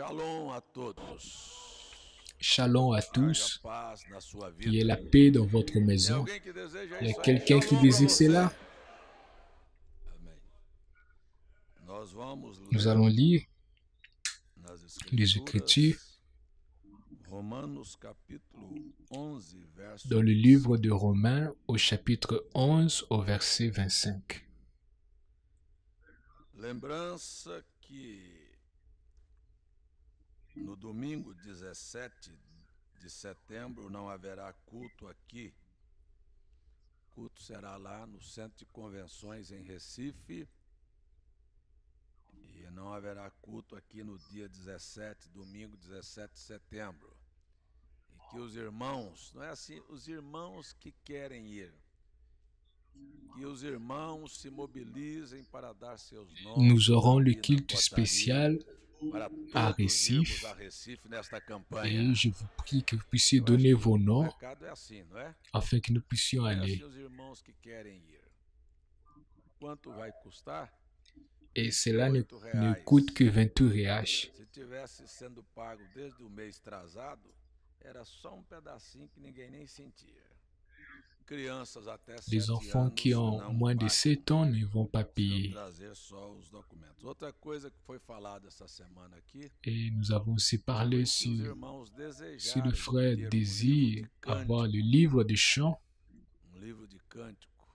Shalom a todos. Shalom à Haja tous. paz na sua Qu'il y ait vida. la paix dans votre Tem maison. alguém que deseja Il y a isso aí? quelqu'un qui Shalom pra désire você. cela. Amém. Nós vamos Nous ler allons lire nas les Écritures Escrituras Romanos capítulo 11, verso dans le livre de Romains au chapitre 11 au verset 25. Lembrança que no domingo 17 de setembro não haverá culto aqui. O culto será lá no Centro de Convenções em Recife. E não haverá culto aqui no dia 17, domingo 17 de setembro. E que os irmãos, não é assim, os irmãos que querem ir, que os irmãos se mobilizem para dar seus nomes. Nous aurons le ali na culte portaria, spécial para à todos irmos Recife. a Recife nesta campanha. Et je vous prie que vous puissiez Eu acho donner que vos o noms recado é assim, não é? afin que nous puissions É aller. assim os irmãos que querem ir. Quanto vai custar? Et cela ne R$8. coûte que 28 reais. Se tivesse sendo pago desde o mês atrasado, era só um pedacinho que ninguém nem sentia. Crianças até 7 Les enfants anos qui ont não moins de pagam, 7 ans ne vont pas precisam payer. trazer só os documentos. Outra coisa que foi falada essa semana aqui, Et nous avons aussi parlé se os si irmãos le desejarem frère ter désire avoir le livre de chants, um livro de cântico,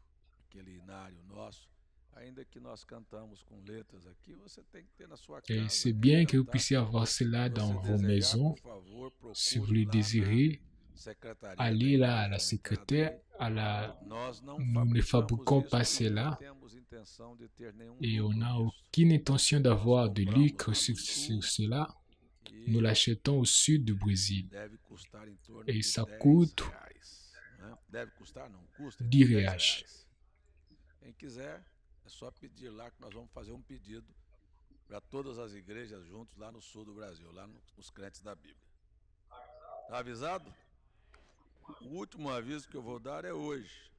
aquele inário nosso, ainda que nós cantamos com letras aqui, você tem que ter na sua et casa. c'est quer bien que vous cantar? puissiez avoir cela Se dans você vos desejar, maisons. por favor, Si vous procure le lá désirez, na secretaria allez da là à igreja, la na secrétaire, entrada aí. à la... Nós não Nous ne fabriquons fabricamos pas isso, nem cela temos intenção de ter nenhum et on lucro n'a nisso. aucune intention d'avoir de Compramos lucre lá sur no sul cela. e Nous l'achetons au sud du Brésil deve custar em torno et de ça 10 coûte reais. Né? Deve custar, não, custa em 10 torno de 10 reais. reais. Quem quiser, é só pedir lá que nós vamos fazer um pedido para todas as igrejas juntos lá no sul do Brasil, lá nos crentes da Bíblia. Tá avisado? O último aviso que eu vou dar é hoje.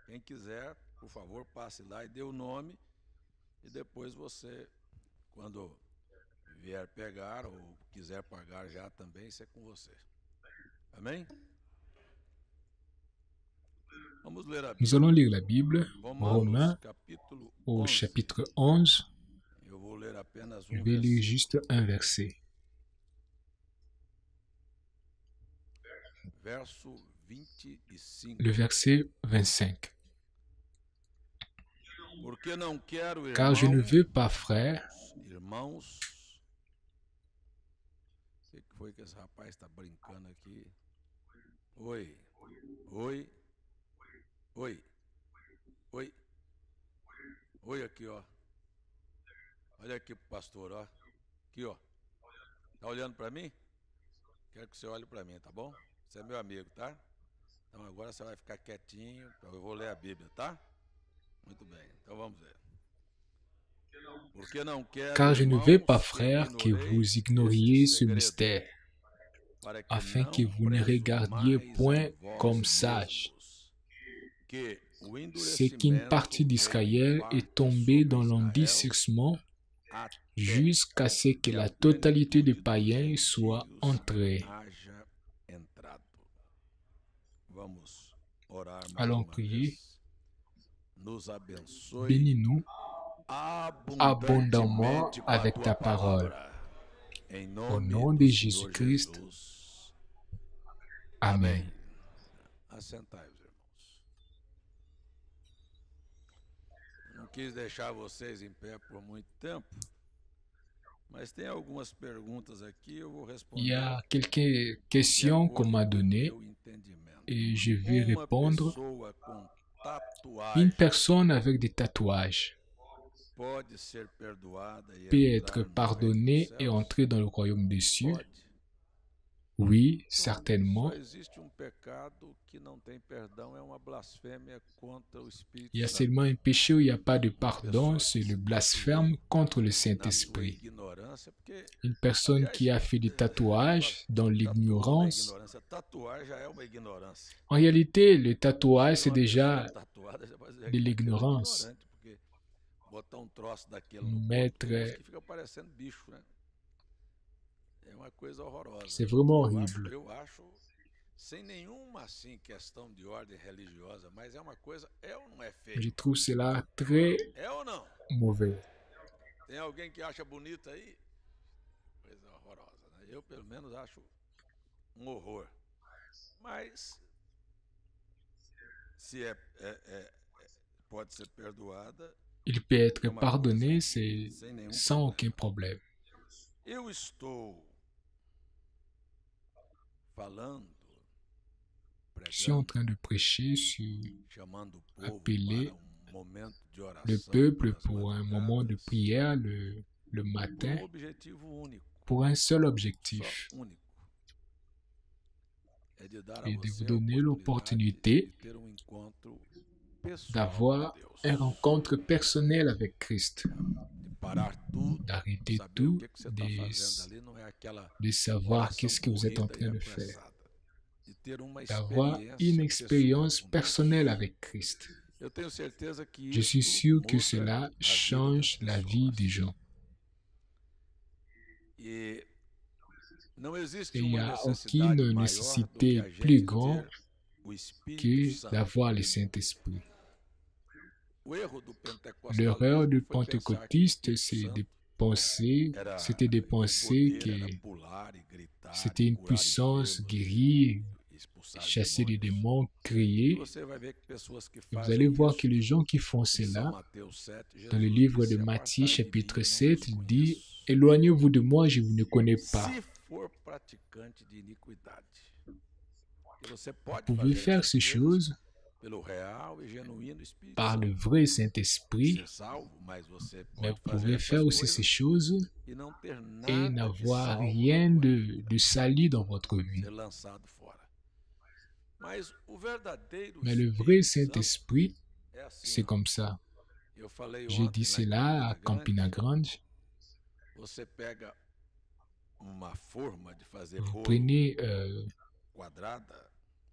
Quem quiser, por favor, passe lá e dê o nome e depois você, quando vier pegar ou quiser pagar já também, isso é com você. Amém? Vamos ler a Nous Bíblia. allons lire la Bible, Romanos Romains capítulo au 11. chapitre 11. Eu vou ler apenas Je um vais lire versículo. juste un verset. Verso 25. Le verset 25. Porque não quero, Car je ne irmãos, veux pas, frère, irmãos. O que foi que esse rapaz está brincando aqui? Oi, oi, oi, oi, oi aqui, ó. Olha aqui pro pastor, ó. Aqui, ó. Tá olhando para mim? Quero que você olhe para mim, tá bom? Você é meu amigo, tá? Então agora você vai ficar quietinho, eu vou ler a Bíblia, tá? Muito bem, então vamos ver. Porque não quero, car je ne veux pas, irmãos, frère, que ignoreis vous ignoriez este ce segredo, mystère, para que afin que não vous ne regardiez presumais point en vós comme sages. mesmos, que o C'est qu'une endurecimento partie veio d'Israël parte est tombée sobre dans Israel l'endurcissement até jusqu'à ce que que la a totalité des plenitude dos païens soit gentios entrée. haja entrado. Vamos orar mais Allons uma prier. vez. Nos abençoe Bénis-nous abondamment abundantemente com a avec tua ta parole. palavra. Em Au nome nom do de Senhor Jésus-Christ. Jesus. Amen. Assentai-vos, irmãos. Não quis deixar vocês em pé por muito tempo, mas tem algumas perguntas aqui, eu vou responder. Il y a quelques de questions qu'on acordo m'a com o données meu entendimento. et je vais Uma répondre. pessoa com Une tatuagem personne avec des tatouages pode ser perdoada e peut entrar être no reino dos pardonnée et céus? entrer dans le royaume des cieux. Pode. Oui, Só certainement. existe um pecado que não tem perdão, é uma blasfêmia contra o Espírito Il y a Santo. seulement un péché où il n'y a pas de pardon, c'est le blasphème contre le Na sua Saint-Esprit. ignorância, porque Une personne qui a fait des tatouages dans l'ignorance. ignorância, tatuar já é uma ignorância. En réalité, le tatouage, c'est Uma déjà pessoa tatuada já pode dizer de que é l'ignorance. ignorante, porque botar um troço daquele no corpo, Mettre tem uns que fica parecendo bicho, né? uma coisa horrorosa. C'est vraiment horrible. Eu acho, sem nenhuma assim questão de ordem religiosa, mas é uma coisa, é ou não é feio? Je trouve cela très É ou não? mauvais. Tem alguém que acha bonito aí? Coisa horrorosa, né? Eu, pelo menos, acho um horror. Mas, se pode ser perdoada, Il peut être pardonné, c'est sem nenhum sans problema. aucun problème. Eu estou falando, Je suis en pregando, train de prêcher sur chamando o povo appeler para momento de oração, le peuple pelas pour un moment de madrugadas, prière le matin por um objetivo único, pour un seul só objectif, único. É de dar a et de você vous a donner oportunidade l'opportunité de ter um encontro pessoal d'avoir com Deus. une rencontre personnelle avec Christ, De parar tudo, d'arrêter saber o tout, que você está fazendo ali, não é aquela de savoir oração qu'est-ce que vous êtes en corrida e train de faire, apressada. De ter uma d'avoir experiência une pessoal expérience com Deus. personnelle avec Christ. Eu tenho certeza que Je suis isso sûr que muda cela a vida change das la vie des pessoas. gens. E não existe Et il n'y uma a necessidade aucune maior do que nécessité a gente plus ter grande o Espírito que Santo. d'avoir le Saint-Esprit. O erro do L'erreur du pentecostalismo foi pensar que o pentecôtiste, Espírito c'est de Santo penser, era c'était de o penser poder era que pular e gritar, c'était une curar puissance, enfermos, guérir, expulsar chasser les demônios. démons, E crier. você vai ver que pessoas que Et vous fazem allez voir isso, que les gens qui font em São cela, Mateus 7, dans le Jesus livre disse, de Matthieu apartai de chapitre mim, eu 7, não il vos dit, conheço. éloignez-vous de moi, je vous ne connais pas. Se for praticante de iniquidade. E você pode Vous pouvez fazer faire essas ces coisas choses pelo real e genuíno Espírito par le Santo. vrai Saint-Esprit, Ser salvo, mas você mais pode vous fazer pouvez essas faire aussi coisas ces choses e não ter et nada de n'avoir salvo rien na tua vida, de salut dans votre vie. ser lançado fora. Mas o verdadeiro Mais le vrai Espírito Santo Saint-Esprit, é assim, c'est ó. comme ça. Eu falei J'ai ontem dit lá em cela à Campina Campina Grande, Grande. você pega uma forma de fazer Vous bolo prenez quadrada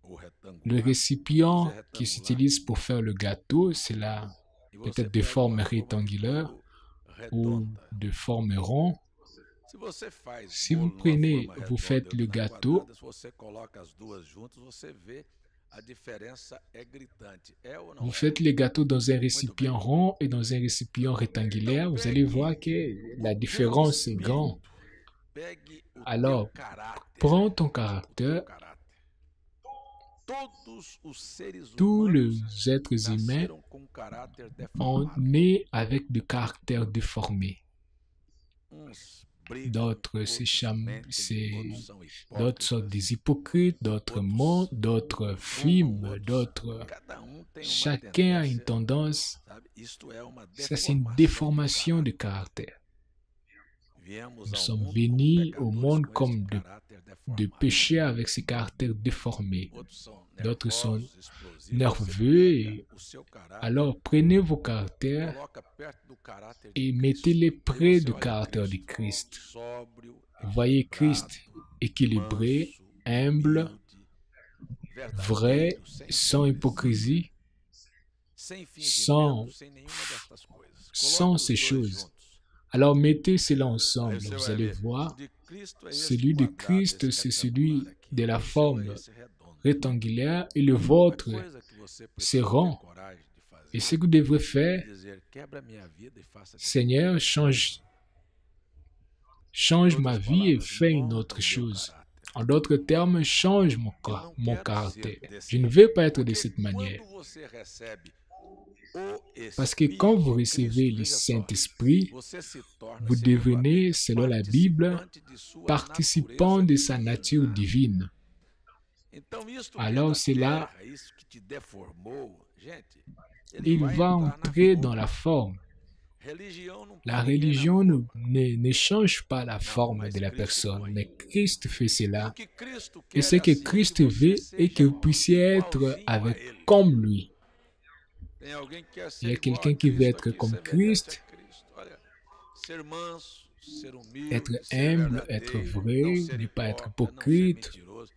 ou le retangular récipient Fazer qui retangular. s'utilise pour faire le gâteau, c'est là e você peut-être de pega forme uma forma de rectangulaire bolo ou redonda. de forme rond. Se você faz Si vous bolo numa prenez, forma vous redonda faites e le outra na gâteau, quadrada, se você coloca as duas juntas, você vê a diferença é gritante. É ou não vous é? faites les gâteaux dans un récipient rond et dans un récipient rectangulaire, vous allez voir que la O teu différence est grande. espírito, pegue o Alors, teu caráter. Prends ton O teu caractère. caráter. Todos os seres Tous humanos les êtres humains nasceram com caráter ont deformado. né avec des caractères déformés. Uns brigam, D'autres outros mentem, outros são d'autres sont hipócritas. des hypocrites, d'autres mentent, d'autres fument, outros- d'autres. Cada um tem uma Chacun a une tendência, tendance. sabe? Isto é uma Ça, c'est une deformação déformation do de caráter. caractère. Viemos Nous ao sommes mundo venus como au pecadores monde com comme este caráter de deformado. péchés avec ces caractères déformés. Outros são D'autres sont nervosos, explosivos. nerveux Você et- pega o seu caráter, Alors, prenez vos caractères coloca perto do caráter de et Cristo. mettez-les E près você du olha caractère de Cristo, Christ. sóbrio, Voyez Christ equilibrado, équilibré, manso, humble, humilde, vrai, verdadeiro, sem sans hypocrisie, sem fingimento, sans- sem nenhuma destas coisas. sans Coloca os ces dois choses. juntos. Alors mettez cela Aí ensemble, você vous vai allez ver, voir, o de Cristo é esse celui de quadrado, Christ, esse c'est retangular celui aqui. de la O seu é forme esse redondo. rectangulaire et le A vôtre, coisa que você c'est precisa rond. ter coragem de fazer et ce que vous devrez é faire, dizer, quebra minha vida e faça de Seigneur, change ma Outras vie et palavras, fais une molda autre o meu chose. caráter. En d'autres termes, change Eu não mon quero caractère. ser desse Je ne jeito. veux pas être de Porque cette manière. quando você recebe o Parce que quand vous Espírito recevez Cristo, le veja só, Saint-Esprit, você se torna, vous segundo a devenez, Bíblia, selon la Bible, participante de sua participant de sa natureza nature divine. Então, isto Alors, que é c'est da là- terra, isso que te deformou, gente, ele Il vai va entrar na entrer forma. dans la forme. Religião não La põe ninguém na religion forma. ne change pas la Non, forme mais de la Christ personne, põe. mais Christ fait O cela. que Cristo Et quer ce é que assim, Christ que você veut est que seja vous puissiez être igualzinho a avec ele. comme lui. Tem alguém que quer Il y ser a igual a quelqu'un qui veut Cristo être aqui, comme semelhante a Christ, Cristo. Olha, ser manso, ser humilde, être ser humble, être verdadeiro, vrai, não ser ne pas être hipócrita, não ser hypocrite. mentiroso.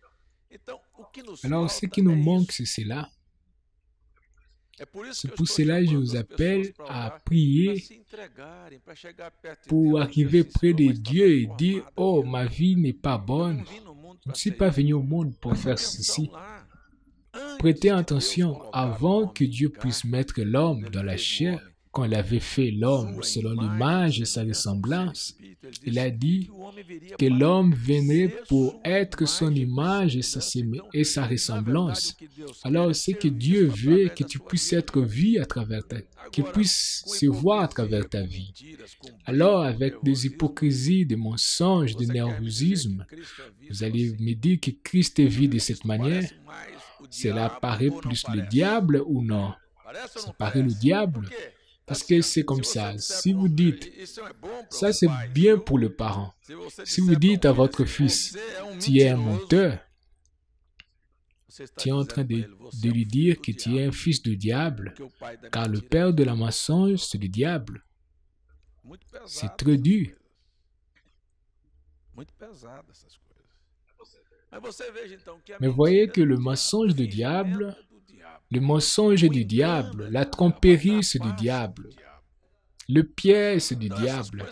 Então, o que nos Alors, ce falta qui nous é manque, isso. c'est cela. C'est pour cela que je vous appelle à prier pour arriver près de Dieu et dire, « Oh, ma vie n'est pas bonne. Je ne suis pas venu au monde pour faire ceci. » Prêtez attention, avant que Dieu puisse mettre l'homme dans la chair, quand il avait fait l'homme selon l'image et sa ressemblance, il a dit que l'homme viendrait pour être son image et sa ressemblance. Alors, c'est que Dieu veut que tu puisses être vu à travers qu'il puisse se voir à travers ta vie. Alors, avec des hypocrisies, des mensonges, des nervosismes, vous allez me dire que Christ est vu de cette manière. Cela paraît plus le diable ou non? Ça paraît le diable. Parce que c'est comme ça. Si vous dites, ça c'est bien pour le parent. Si vous dites à votre fils, tu es un menteur, tu es en train de lui dire que tu es un fils du diable, car le père de la mensonge, c'est le diable. C'est très dur. Mais voyez que le mensonge du diable, la tromperie, c'est du diable. Le piège, c'est du diable.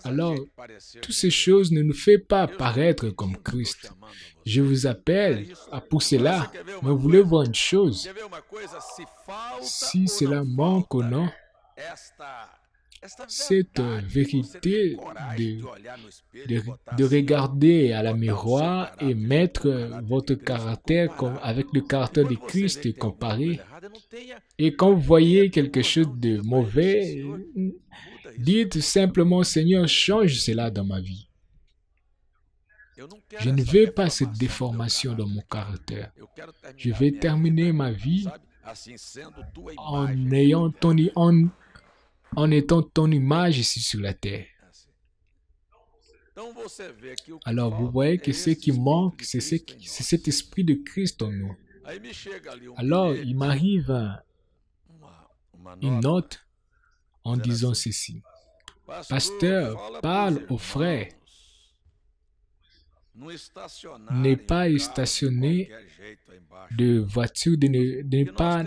Alors, toutes ces choses ne nous font pas apparaître comme Christ. Je vous appelle pour cela, mais vous voulez voir une chose. Si cela manque ou non, cette vérité de regarder à la miroir et mettre votre caractère avec le caractère de Christ et comparer. Et quand vous voyez quelque chose de mauvais, dites simplement, Seigneur, change cela dans ma vie. Je ne veux pas cette déformation dans mon caractère. Je vais terminer ma vie en étant ton image ici sur la terre. Alors, vous voyez que ce qui manque, c'est cet esprit de Christ en nous. Alors, il m'arrive une note en disant ceci. Pasteur, parle aux frères. Ne pas stationner de voiture, de ne pas...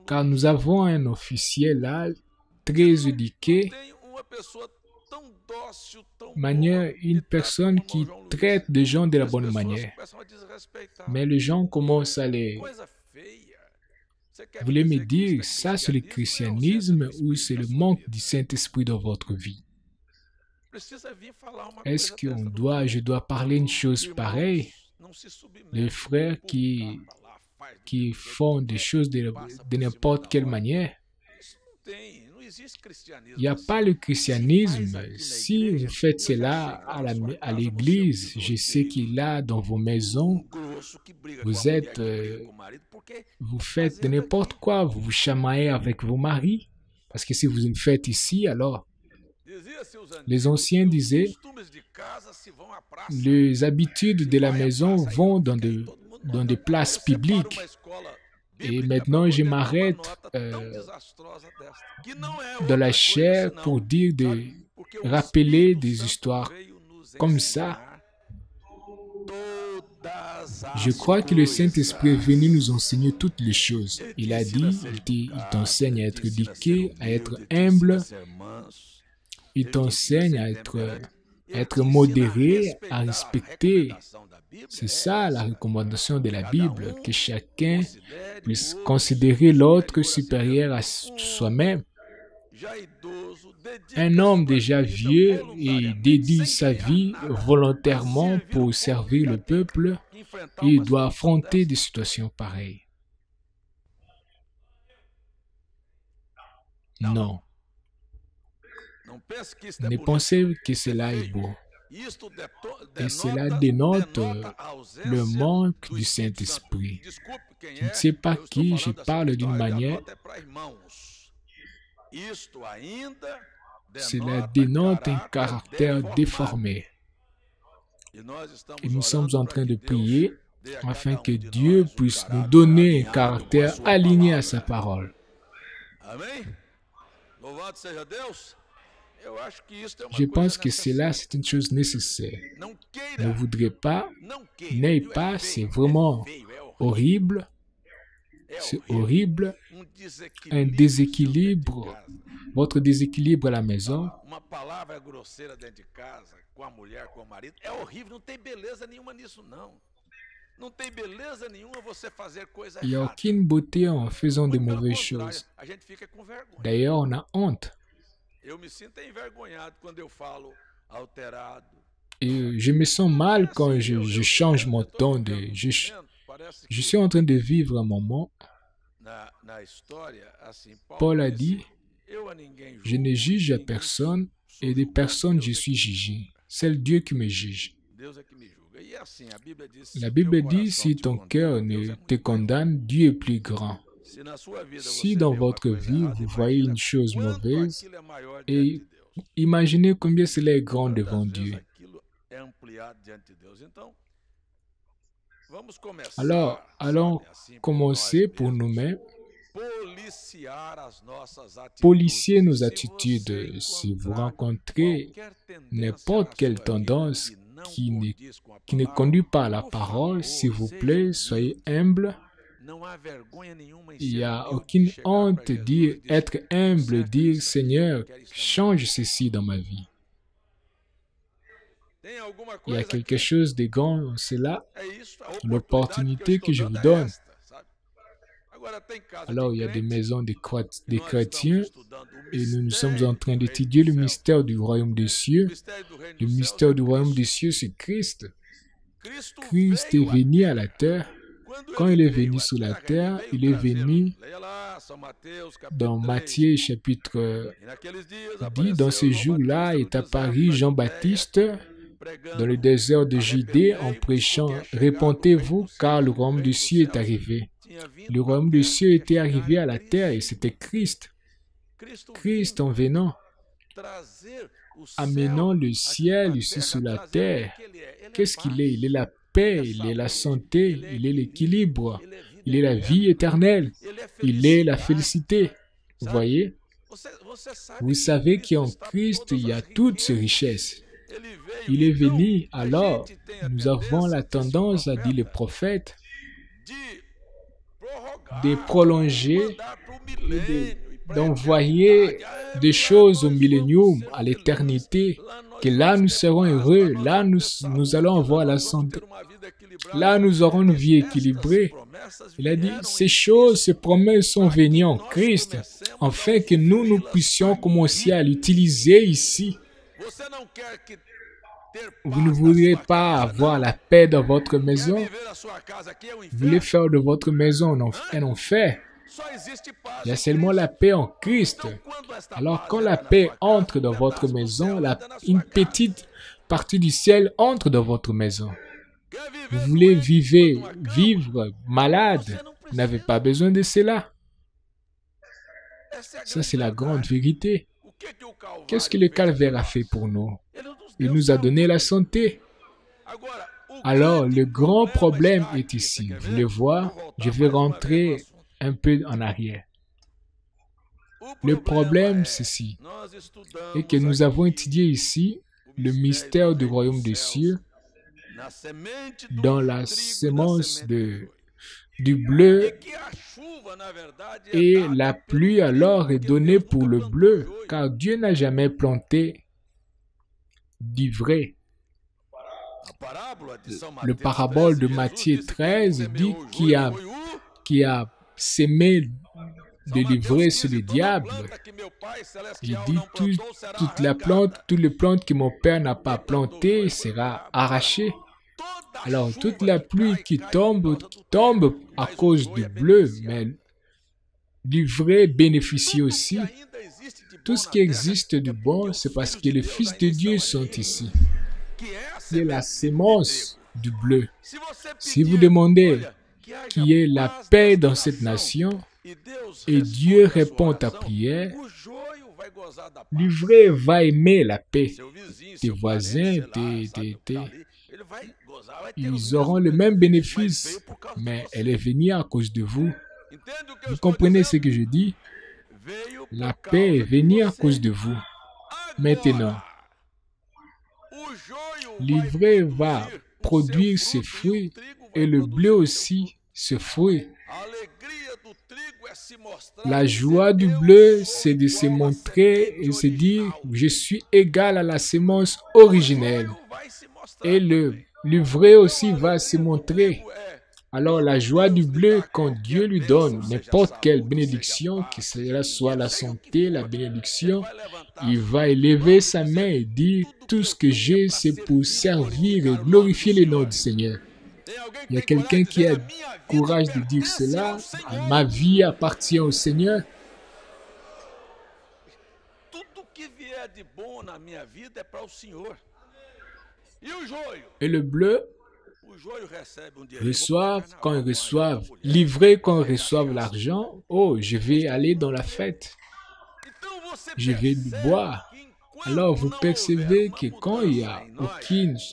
Car nous avons un officiel là, très éduqué, une personne qui traite des gens de la bonne manière. Mais les gens commencent à les... Vous voulez me dire, ça c'est le christianisme ou c'est le manque du Saint-Esprit dans votre vie? Est-ce que je dois parler une chose pareille? Les frères qui font des choses de n'importe quelle manière. Il n'y a pas le christianisme. Si vous faites cela à l'église, je sais qu'il y a dans vos maisons, vous faites de n'importe quoi, vous vous chamaillez avec vos maris. Parce que si vous le faites ici, alors, les anciens disaient, les habitudes de la maison vont dans des places publiques. Et maintenant, je m'arrête dans la chair pour dire rappeler des histoires comme ça. Je crois que le Saint-Esprit est venu nous enseigner toutes les choses. Il a dit, il t'enseigne à être éduqué, à être humble. Il t'enseigne à être modéré, à respecter. C'est ça la recommandation de la Bible, que chacun puisse considérer l'autre supérieur à soi-même. Un homme déjà vieux et dédie sa vie volontairement pour servir le peuple, il doit affronter des situations pareilles. Non. Ne pensez que cela est beau. Et cela dénote le manque du Saint-Esprit. Je ne sais pas qui, je parle d'une manière. Cela dénote un caractère déformé. Et nous sommes en train de prier afin que Dieu puisse nous donner un caractère aligné à sa parole. Je pense que cela, c'est une chose nécessaire. Ne voudrez pas, n'ayez pas, c'est vraiment horrible. C'est horrible. Un déséquilibre, votre déséquilibre à la maison. Il n'y a aucune beauté en faisant de mauvaises choses. D'ailleurs, on a honte. Et je me sens mal quand je change mon ton. Je suis en train de vivre un moment. Paul a dit, je ne juge à personne et de personne je suis jugé. C'est le Dieu qui me juge. La Bible dit, si ton cœur ne te condamne, Dieu est plus grand. Si dans votre vie, vous voyez une chose mauvaise, et imaginez combien cela est grand devant Dieu. Alors, allons commencer pour nous-mêmes. Policier nos attitudes. Si vous rencontrez n'importe quelle tendance qui ne conduit pas à la parole, s'il vous plaît, soyez humble. Il n'y a aucune honte de dire, être humble, dire, Seigneur, change ceci dans ma vie. Il y a quelque chose de grand dans cela, l'opportunité que je vous donne. Alors, il y a des maisons des chrétiens et nous sommes en train d'étudier le mystère du royaume des cieux. Le mystère du royaume des cieux, c'est Christ. Christ est venu à la terre. Quand il est venu sur la terre, il est venu dans Matthieu chapitre 10. Dans ce jour-là, est apparu Jean-Baptiste dans le désert de Judée en prêchant « Répentez-vous, car le royaume des cieux est arrivé ». Le royaume des cieux était arrivé à la terre et c'était Christ. Christ en venant, amenant le ciel ici sur la terre. Qu'est-ce qu'il est? Il est la paix, il est la santé, il est l'équilibre, il est la vie éternelle, il est la félicité. Vous voyez? Vous savez qu'en Christ, il y a toutes ces richesses. Il est venu, alors, nous avons la tendance, a dit le prophète, de prolonger et d'envoyer des choses au millénium, à l'éternité, que là nous serons heureux, là nous allons avoir la santé, là nous aurons une vie équilibrée. Il a dit, ces choses, ces promesses sont venues en Christ, afin que nous puissions commencer à l'utiliser ici. Vous ne voudriez pas avoir la paix dans votre maison? Vous voulez faire de votre maison un enfer? Il y a seulement la paix en Christ. Alors quand la paix entre dans votre maison, une petite partie du ciel entre dans votre maison. Vous voulez vivre malade? Vous n'avez pas besoin de cela. Ça, c'est la grande vérité. Qu'est-ce que le calvaire a fait pour nous? Il nous a donné la santé. Alors, le grand problème est ici. Vous voulez voir? Je vais rentrer un peu en arrière. Le problème, c'est ceci. Et que nous avons étudié ici le mystère du royaume des cieux dans la sémence du bleu. Et la pluie alors est donnée pour le bleu, car Dieu n'a jamais planté d'ivraie. Le parabole de Matthieu 13 dit qui a semé de l'ivraie sur le diable. Il dit toute la plante, toutes les plantes que mon Père n'a pas plantées sera arrachée. Alors toute la pluie qui tombe à cause du bleu, mais l'ivraie bénéficie aussi. Tout ce qui existe de bon, c'est parce que les fils de Dieu sont ici. C'est la sémence du bleu. Si vous demandez qu'il y ait la paix dans cette nation, et Dieu répond à ta prière, l'ivraie va aimer la paix. Tes voisins, ils auront le même bénéfice, mais elle est venue à cause de vous. Vous comprenez ce que je dis? La paix est venue à cause de vous. Maintenant, l'ivraie va produire ses fruits et le blé aussi ses fruits. La joie du bleu, c'est de se montrer et se dire, je suis égal à la sémence originelle. Et l'ivraie aussi va se montrer. Alors la joie du bleu, quand Dieu lui donne n'importe quelle bénédiction, que cela soit la santé, la bénédiction, il va élever sa main et dire, tout ce que j'ai, c'est pour servir et glorifier le nom du Seigneur. Il y a quelqu'un qui a le courage de dire cela. Ma vie appartient au Seigneur. Et le bleu reçoivent, quand ils reçoivent, l'ivraie quand ils reçoivent l'argent, oh, je vais aller dans la fête. Je vais boire. Alors vous percevez que quand il n'y a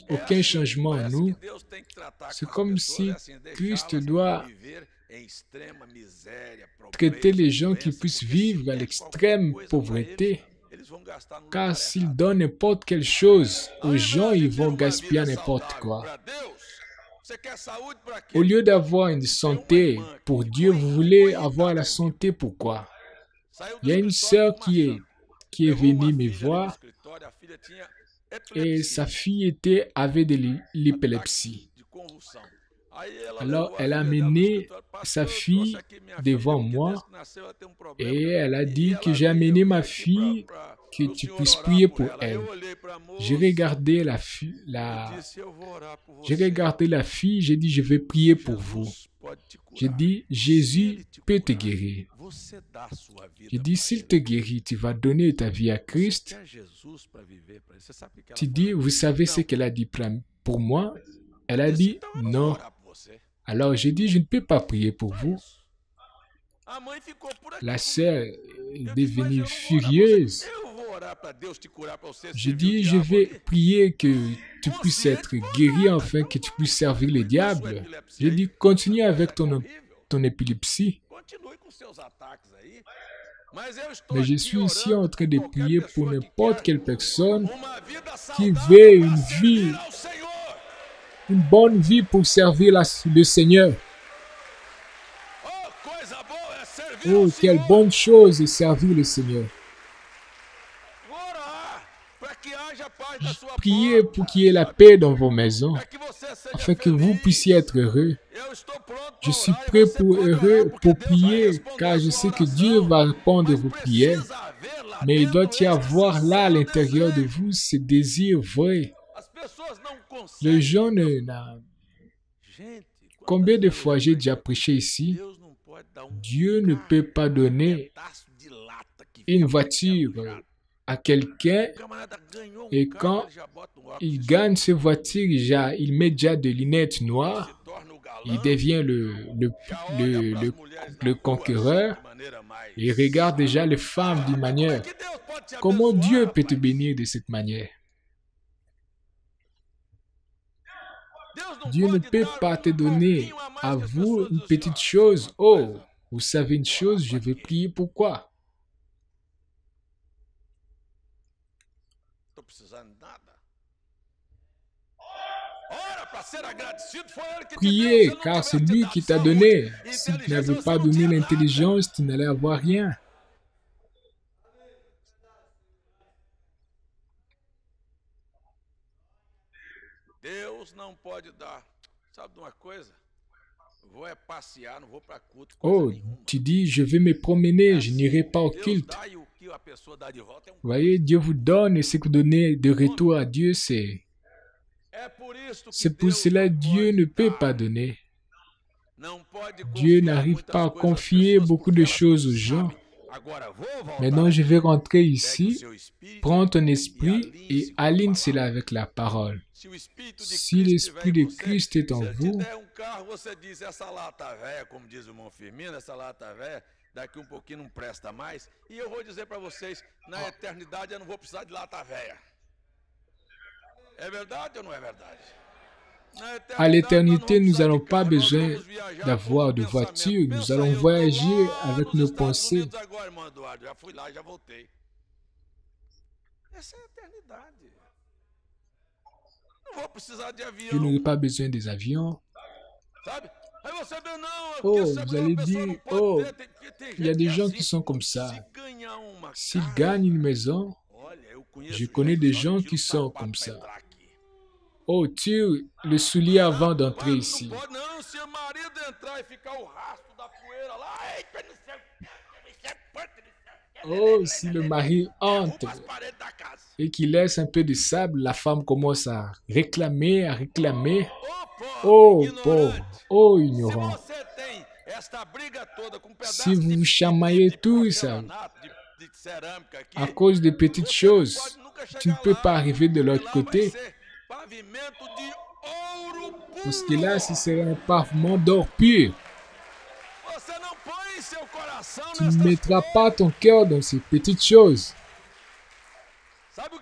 aucun changement en nous, c'est comme si Christ doit traiter les gens qui puissent vivre à l'extrême pauvreté. Car s'ils donnent n'importe quelle chose aux gens, ils vont gaspiller n'importe quoi. Au lieu d'avoir une santé pour Dieu, vous voulez avoir la santé pour quoi? Il y a une sœur qui est venue me voir et sa fille avait de l'épilepsie. Alors, elle a amené sa fille devant moi et elle a dit que j'ai amené ma fille, que tu puisses prier pour elle. J'ai regardé la fille, j'ai dit, je vais prier pour vous. J'ai dit, Jésus peut te guérir. J'ai dit, s'il te guérit, tu vas donner ta vie à Christ. Tu dis, vous savez ce qu'elle a dit pour moi? Elle a dit, non. Alors j'ai dit, je ne peux pas prier pour vous. La sœur est devenue furieuse. J'ai dit, je vais prier que tu puisses être guéri, afin que tu puisses servir le diable. J'ai dit, continue avec ton épilepsie. Mais je suis ici en train de prier pour n'importe quelle personne qui veut une bonne vie pour servir le Seigneur. Oh, quelle bonne chose est servir le Seigneur. Priez pour qu'il y ait la paix dans vos maisons, afin que vous puissiez être heureux. Je suis prêt pour prier, car je sais que Dieu va répondre à vos prières. Mais il doit y avoir là, à l'intérieur de vous, ce désir vrai. Les gens Combien de fois j'ai déjà prêché ici? Dieu ne peut pas donner une voiture à quelqu'un et quand il gagne cette voiture, il met déjà des lunettes noires, il devient le conquéreur et il regarde déjà les femmes d'une manière. Comment Dieu peut te bénir de cette manière? Dieu ne peut pas te donner à vous une petite chose. Oh, vous savez une chose, je vais prier pourquoi? Priez, car c'est lui qui t'a donné. Si tu n'avais pas donné l'intelligence, tu n'allais avoir rien. Oh, tu dis, je vais me promener, je n'irai pas au culte. Vous voyez, Dieu vous donne et ce que vous donnez de retour à Dieu, c'est pour cela que Dieu ne peut pas donner. Dieu n'arrive pas à confier beaucoup de choses aux gens. Maintenant, je vais rentrer ici, prends ton esprit et aligne cela avec la parole. Si l'esprit de Christ est en vous, daqui pouquinho não presta mais, e eu vou dizer para vocês, na eternidade eu não vou precisar de lata velha. É verdade ou não é verdade? À l'éternité, nous n'allons pas besoin d'avoir de voiture, nous allons voyager avec nos pensées. Essa é a eternidade. Não vou precisar de Je avião. n'aurai pas besoin des avions. Sabe? Aí você vê, não, Oh, porque vous allez dire, oh, il y a des gens qui sont comme ça. S'ils gagnent une maison, je connais des gens qui sont comme ça. Oh, tire le soulier avant d'entrer ici. Não, se o marido entrar e ficar o rastro da poeira lá, eita, não sei, Oh, si le mari entre et qu'il laisse un peu de sable, la femme commence à réclamer, à réclamer. Oh, pauvre, oh, ignorant. Si vous vous chamaillez tout ça à cause de petites choses, tu ne peux pas arriver de l'autre côté. Parce que là, ce serait un pavement d'or pur. Tu ne mettras pas ton cœur dans ces petites choses.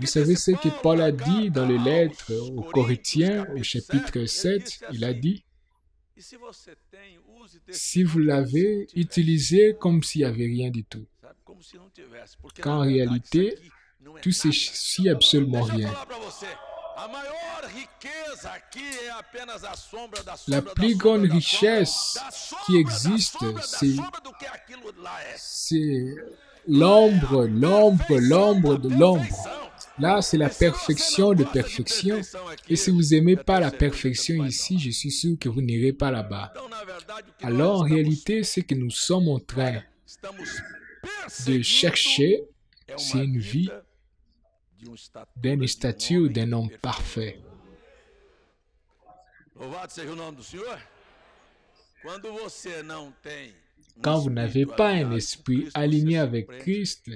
Vous savez ce que Paul a dit dans les lettres aux Corinthiens, au chapitre 7, il a dit, si vous l'avez, utilisez comme s'il n'y avait rien du tout. Qu'en réalité, tout ceci est absolument rien. La plus grande richesse qui existe, c'est l'ombre de l'ombre. Là, c'est la perfection de perfection. Et si vous n'aimez pas la perfection ici, je suis sûr que vous n'irez pas là-bas. Alors, en réalité, ce que nous sommes en train de chercher, c'est une vie d'une stature d'un homme parfait. Quand vous n'avez pas un esprit aligné avec Christ,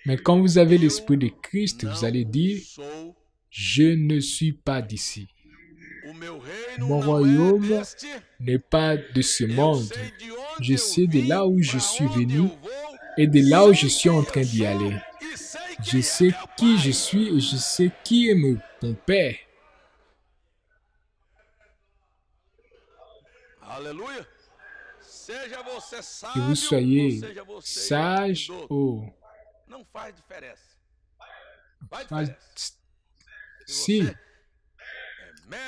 mais quand vous avez l'esprit de Christ, vous allez dire, je ne suis pas d'ici. Mon royaume n'est pas de ce monde. Je sais de là où je suis venu et de là où je suis en train d'y aller. Je sais qui je suis et je sais qui est mon Père. Alléluia. Que vous soyez sage ou si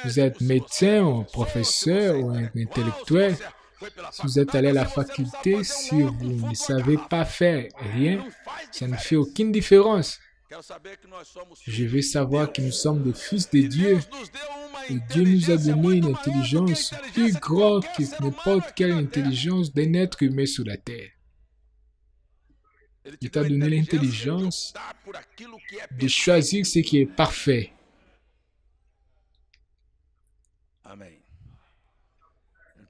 vous êtes médecin ou professeur ou un intellectuel, si vous êtes allé à la faculté, si vous ne savez pas faire rien, ça ne fait aucune différence. Je veux savoir que nous sommes des fils de Dieu. Et Dieu nous a donné une intelligence plus grande que n'importe quelle intelligence d'un être humain sur la terre. Il t'a donné l'intelligence de choisir ce qui est parfait.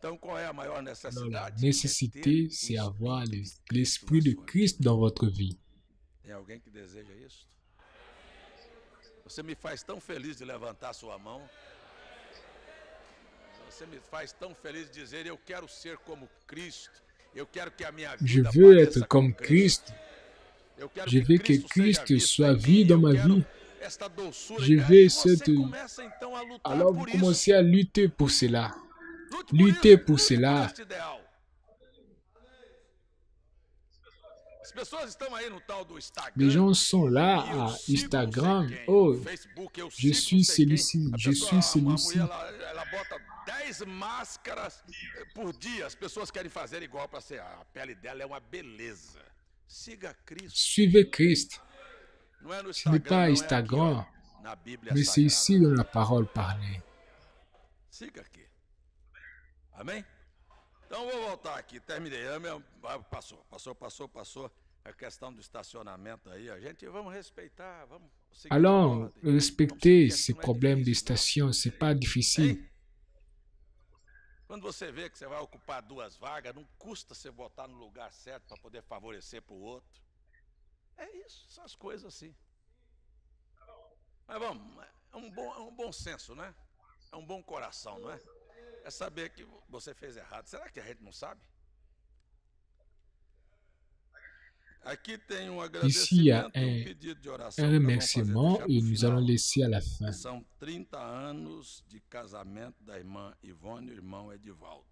Alors, la nécessité, c'est avoir l'esprit de Christ dans votre vie. Você me faz tão feliz de levantar sua mão. Você me faz tão feliz de dizer, eu quero ser como Cristo. Eu quero que a minha vida Je veux être comme Christ. Je veux que Christ soit vie dans ma vie. Je veux cette... Alors vous commencez à lutter pour cela. Lutter pour cela. Les gens sont là à Instagram. Oh, je suis celui-ci, je suis celui-ci. Ela bota 10 máscaras por dia. As pessoas querem fazer igual para ser. A pele dela é uma beleza. Siga Cristo. Suivez Christ. Ce n'est pas Instagram, mais c'est ici dans la parole parlée. Siga aqui. Amém? Então vou voltar aqui. Terminei. Passou. A questão do estacionamento aí, a gente vamos respeitar, vamos. Alors, respecter ces problèmes de station, c'est pas difficile. Quando você vê que você vai ocupar 2 vagas, não custa você botar no lugar certo para poder favorecer para o outro. É isso, são as coisas assim. Mas vamos, é um bom senso, né? É um bom coração, não é? É saber que você fez errado. Será que a gente não sabe? Ici, il y a un remerciement et nous allons laisser à la fin. São 30 anos de casamento da irmã Ivone e do irmão Edivaldo.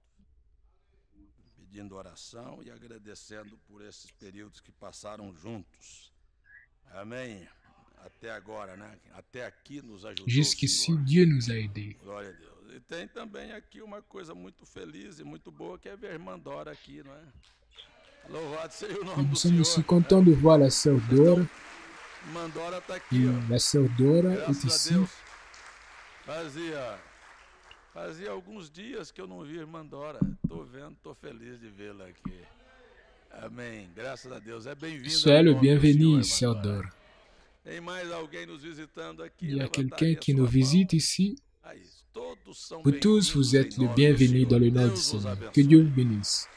Pedindo oração e agradecendo por esses períodos que passaram juntos. Amém. Até agora, né? Até aqui nos ajudou. Jusqu'ici, Dieu nous a aidés. Glória a Deus. E tem também aqui uma coisa muito feliz e muito boa, que é ver a irmã Dora aqui, não é? Louvado seja o nome do Nous sommes Senhor. aussi contents de voir la sœur Dora. Irmã Dora está aqui, Et ó. la sœur Dora est Graças a ici. Deus. Fazia alguns dias que eu não vi a irmã Dora. Estou vendo, estou feliz de vê-la aqui. Amém. Graças a Deus. É bem-vinda. Soyez no le nome do bienvenu, Senhor, sœur irmã Dora. Tem mais alguém nos visitando aqui? Il y a Levantaria quelqu'un qui sua nous mão. visite ici. Aí, todos são Vous tous, vous bem-vindos êtes em le nome do bienvenu Senhor. dans le nom du Deus vos Seigneur. abençoe. Que Dieu vous bénisse.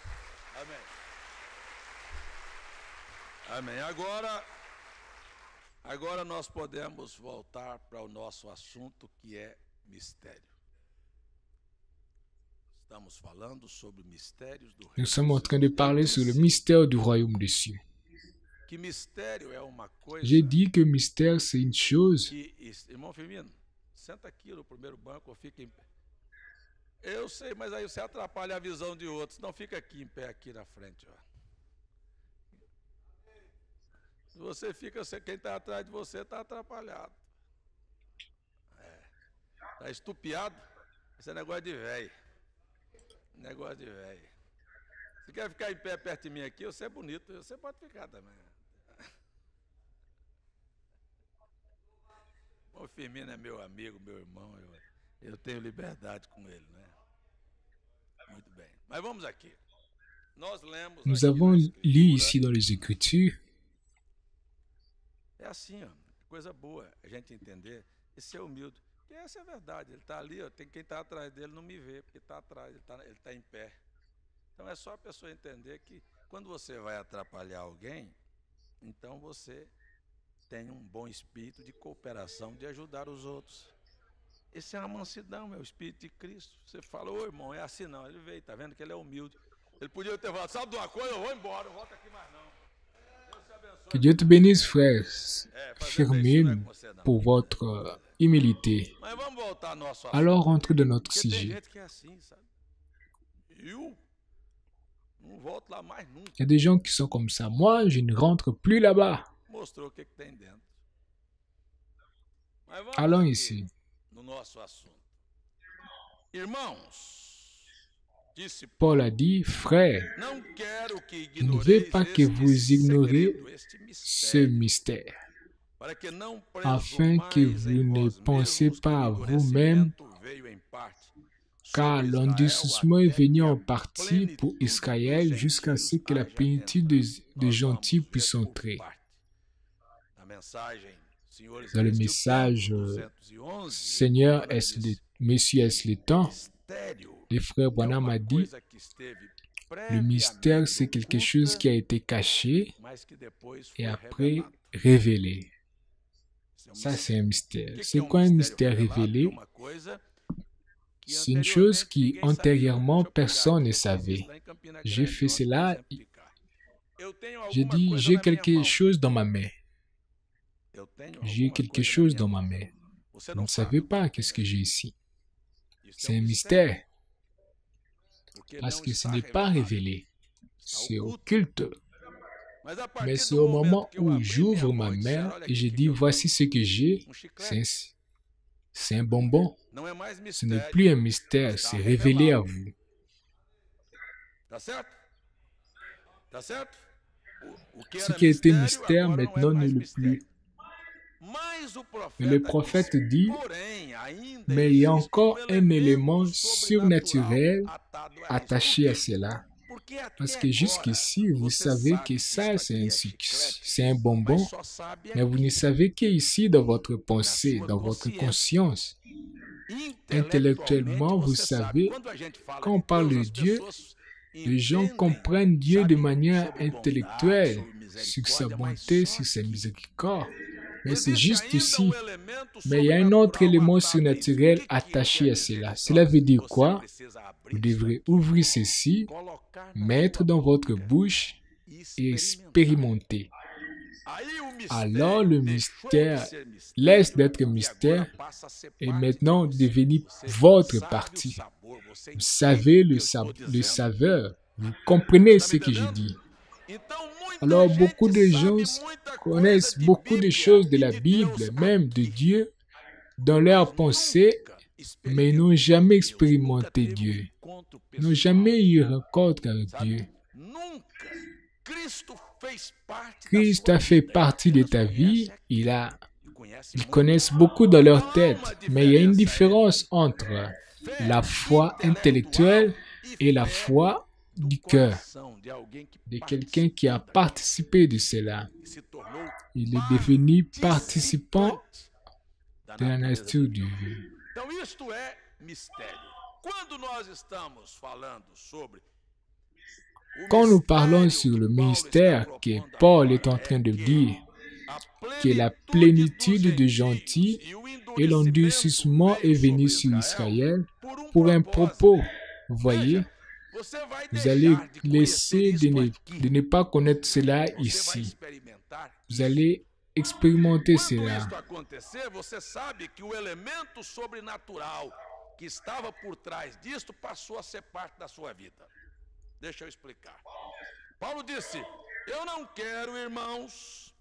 Amém. Amém. Agora nós podemos voltar para o nosso assunto, que é mistério. Estamos falando sobre mistérios do reino. Nous sommes en train de parler sur le mystère du royaume des cieux. Que mistério é uma coisa J'ai dit que mystère, c'est une chose. que... Irmão Firmino, senta aqui no primeiro banco ou fica em pé. Eu sei, mas aí você atrapalha a visão de outros. Não fica aqui em pé, aqui na frente, ó. Se você fica, quem está atrás de você está atrapalhado. Está estupiado. Esse é negócio de velho. Negócio de velho. Se quer ficar em pé perto de mim aqui, você é bonito. Você pode ficar também. O Firmino é meu amigo, meu irmão. Eu tenho liberdade com ele, né? Muito bem. Mas vamos aqui. Nós lemos. Nous aqui avons na lu Escritura. ici dans les Écritures. É assim, ó, coisa boa a gente entender e ser humilde. Porque essa é a verdade. Ele está ali, ó, tem quem está atrás dele não me vê, porque está atrás, ele tá em pé. Então é só a pessoa entender que quando você vai atrapalhar alguém, então você tem um bom espírito de cooperação, de ajudar os outros. Esse é uma mansidão, é o Espírito de Cristo. Você fala, ô irmão, é assim não. Ele veio, tá vendo que ele é humilde. Ele podia ter falado, sabe de uma coisa, eu vou embora, não volto aqui mais não. Deus te abençoe. Que Dieu te bénisse, frère. Fazer bem, isso não é Firmez com você, não. pour votre humilité. Mas vamos voltar ao nosso assunto. Alors, rentrez dans notre Porque tem sujet. gente que é assim, sabe? Eu não volto lá mais nunca. Il y a des gens qui sont comme ça. Moi, je ne rentre plus là-bas. Mostrou o que tem dentro. Mas vamos Allons aqui ici. no nosso assunto. Irmãos, disse Paul a dit, frère, não quero que je ne veux ignoreis pas que este vous ignorez segredo, este ce mistério, mystère, para que não afin que presumais vous em ne vós pensez mesmos que pas à o vous-même, endurecimento veio em parte car sobre Israel, l'endurcissement est até venu que a en partie pour plenitude Israël dos jusqu'à ce que la gentios plénitude haja des entrado. gentils Nós puisse vamos ver entrer. por parte. Na mensagem, senhores, Dans le este é o message, tempo 211, Seigneur, fala est-ce disso. le, Monsieur, est-ce le temps? Mistério Le frère é Branham uma a dit, coisa que esteve le mystère, c'est previamente quelque chose oculta, qui a été caché mas que depois et foi après revelado. révélé. Esse é um Ça, mistério. c'est un O mystère. que C'est é um quoi un mistério mystère revelado? É révélé? uma coisa que C'est une chose anteriormente qui, ninguém sabia. antérieurement, Deixa eu pegar personne aqui, ne eu fiz savait. isso lá em Campina J'ai Grande, fait ó, cela, exemplificar. Eu tenho j'ai alguma dit, coisa j'ai na minha quelque mão. chose dans ma main. Eu tenho J'ai alguma quelque coisa na chose minha dans mão. ma main. Você Vous não ne sabe savez o que pas tem. qu'est-ce que j'ai ici. Isso é C'est um un mistério, mystère, porque parce não que ce está n'est pas revelado, révélé. está C'est oculto. occulte. Mas a Mais partir c'est do au momento moment que eu où abri j'ouvre minha ma mão e disser, main olha et aqui je o que dis, eu voici ce que j'ai, tenho, c'est chiclete, c'est un bonbon. não é mais Ce n'est mistério, plus un mystère, está c'est révélé à revelado. vous. Tá certo? Tá certo? O que Ce era qui a été mistério mystère agora não é maintenant ne mais le mistério. plus. Mas o Mais le profeta prophète dit, porém, ainda mais il y a existe encore un élément sobrenatural surnaturel atado a isso. attaché Por à quê? cela. Porque até Parce que agora, jusqu'ici, vous você savez sabe que que ça, isso c'est aqui un, é chiclete, c'est un bonbon, mas só sabe mais vous aqui. ne savez qu'ici, dans votre Na pensée, sua dans votre consciência. conscience, Intelectualmente, intellectuellement, vous você sabe. savez, Quando a gente fala quand on de parle Deus, de as Dieu, pessoas les gens entendem, comprennent Dieu de sabem manière sobre bondade, intellectuelle, sobre sur sa misericórdia, mas bonté, só sur sa aqui. miséricorde. Mais c'est Existe juste ainda ici. um elemento Mais il y a un autre sobrenatural élément atado a isso. O surnaturel que attaché quer à dizer cela. isso? Cela veut dire Você quoi? precisa abrir Vous isso devrez aqui, ouvrir ceci, colocar na mettre sua dans votre boca bouche et expérimenté. Alors le mystère laisse d'être mystère et maintenant devenu votre partie. Vous savez le saveur. Vous comprenez ce que je dis. Alors beaucoup de gens connaissent beaucoup de choses de la Bible, même de Dieu, dans leur pensée, mais n'ont jamais expérimenté Dieu. N'ont jamais eu rencontre avec Dieu. Christ a fait partie de ta vie. Ils connaissent beaucoup dans leur tête, mais il y a une différence entre la foi intellectuelle et la foi du cœur, de quelqu'un qui a participé de cela. Il est devenu participant de la nature de Dieu. Quand nous parlons sur le ministère que Paul est en train de dire, que la plénitude de gentil et l'endurcissement est venu sur Israël pour un propos, vous voyez, vous allez laisser de ne pas connaître cela ici. Vous allez expérimenter cela. Que estava por trás disto passou a ser parte da sua vida. Deixa eu explicar. Paulo disse: eu não quero, irmãos.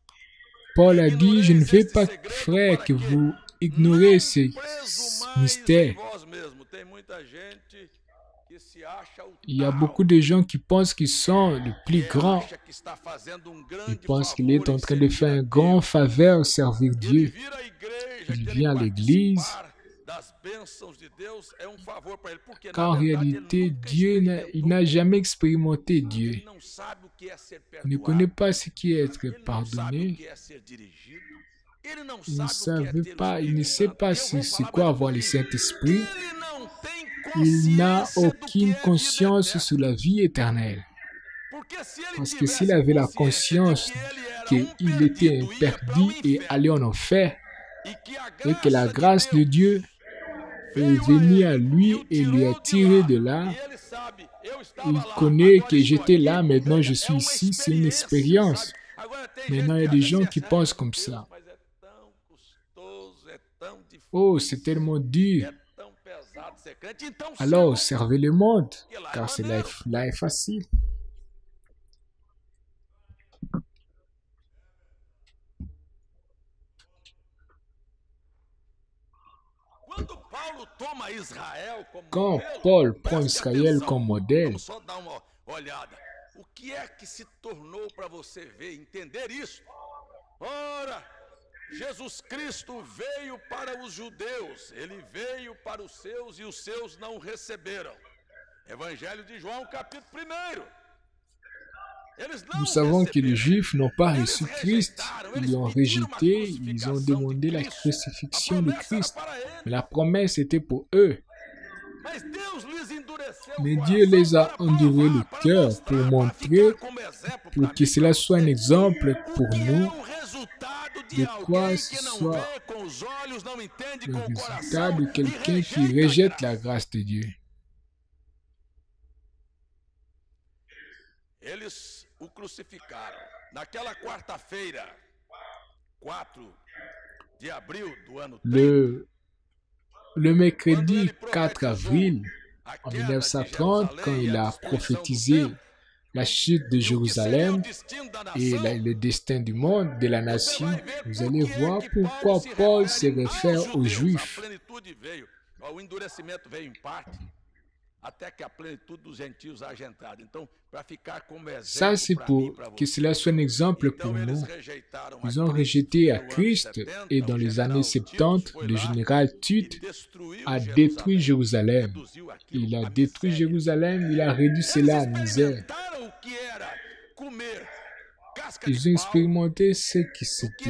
Paul a dit: je ne veux pas, frères, que vous ignorez ces mystères. Il y a beaucoup de gens qui pensent qu'ils sont le plus grands. Ils pensent qu'il est en train de faire un grand faveur servir Dieu. Il vient à l'église. Car en réalité, Dieu n'a jamais expérimenté Dieu. Il ne connaît pas ce qui est être pardonné. Il ne sait pas c'est quoi avoir le Saint-Esprit. Il n'a aucune conscience sur la vie éternelle. Parce que s'il avait la conscience qu'il était un perdu et allé en enfer, et que la grâce de Dieu est venue à lui et lui a tiré de là, il connaît que j'étais là, maintenant je suis ici, c'est une expérience. Maintenant, il y a des gens qui pensent comme ça. Oh, c'est tellement dur. Alors, servez le monde, car là est facile. Quand Paul prend Israël comme modèle, o que é que se tornou para você ver, entender isso? Ora, Jesus Cristo veio para os judeus, ele veio para os seus e os seus não receberam. Evangelho de João, capítulo 1. Nous savons que les Juifs n'ont pas reçu Christ, ils l'ont rejeté, ils ont demandé la crucifixion de Christ. Mais la promesse était pour eux. Mais Dieu les a endurés le cœur pour montrer, pour que cela soit un exemple pour nous, de quoi ce soit le résultat de quelqu'un qui rejette la grâce de Dieu. Eles o crucificaram. Naquela quarta-feira, 4 de abril do ano 30, le mercredi 4 avril en 1930, quand il a prophétisé la chute de Jérusalem et le destin du monde, de la nation, vous allez voir pourquoi Paul se réfère aux Juifs. Ça, c'est pour que cela soit un exemple pour nous. Ils ont rejeté à Christ et dans les années 70, le général Tite a détruit Jérusalem. Il a détruit Jérusalem, il a réduit cela à misère. Ils ont expérimenté ce qui c'était.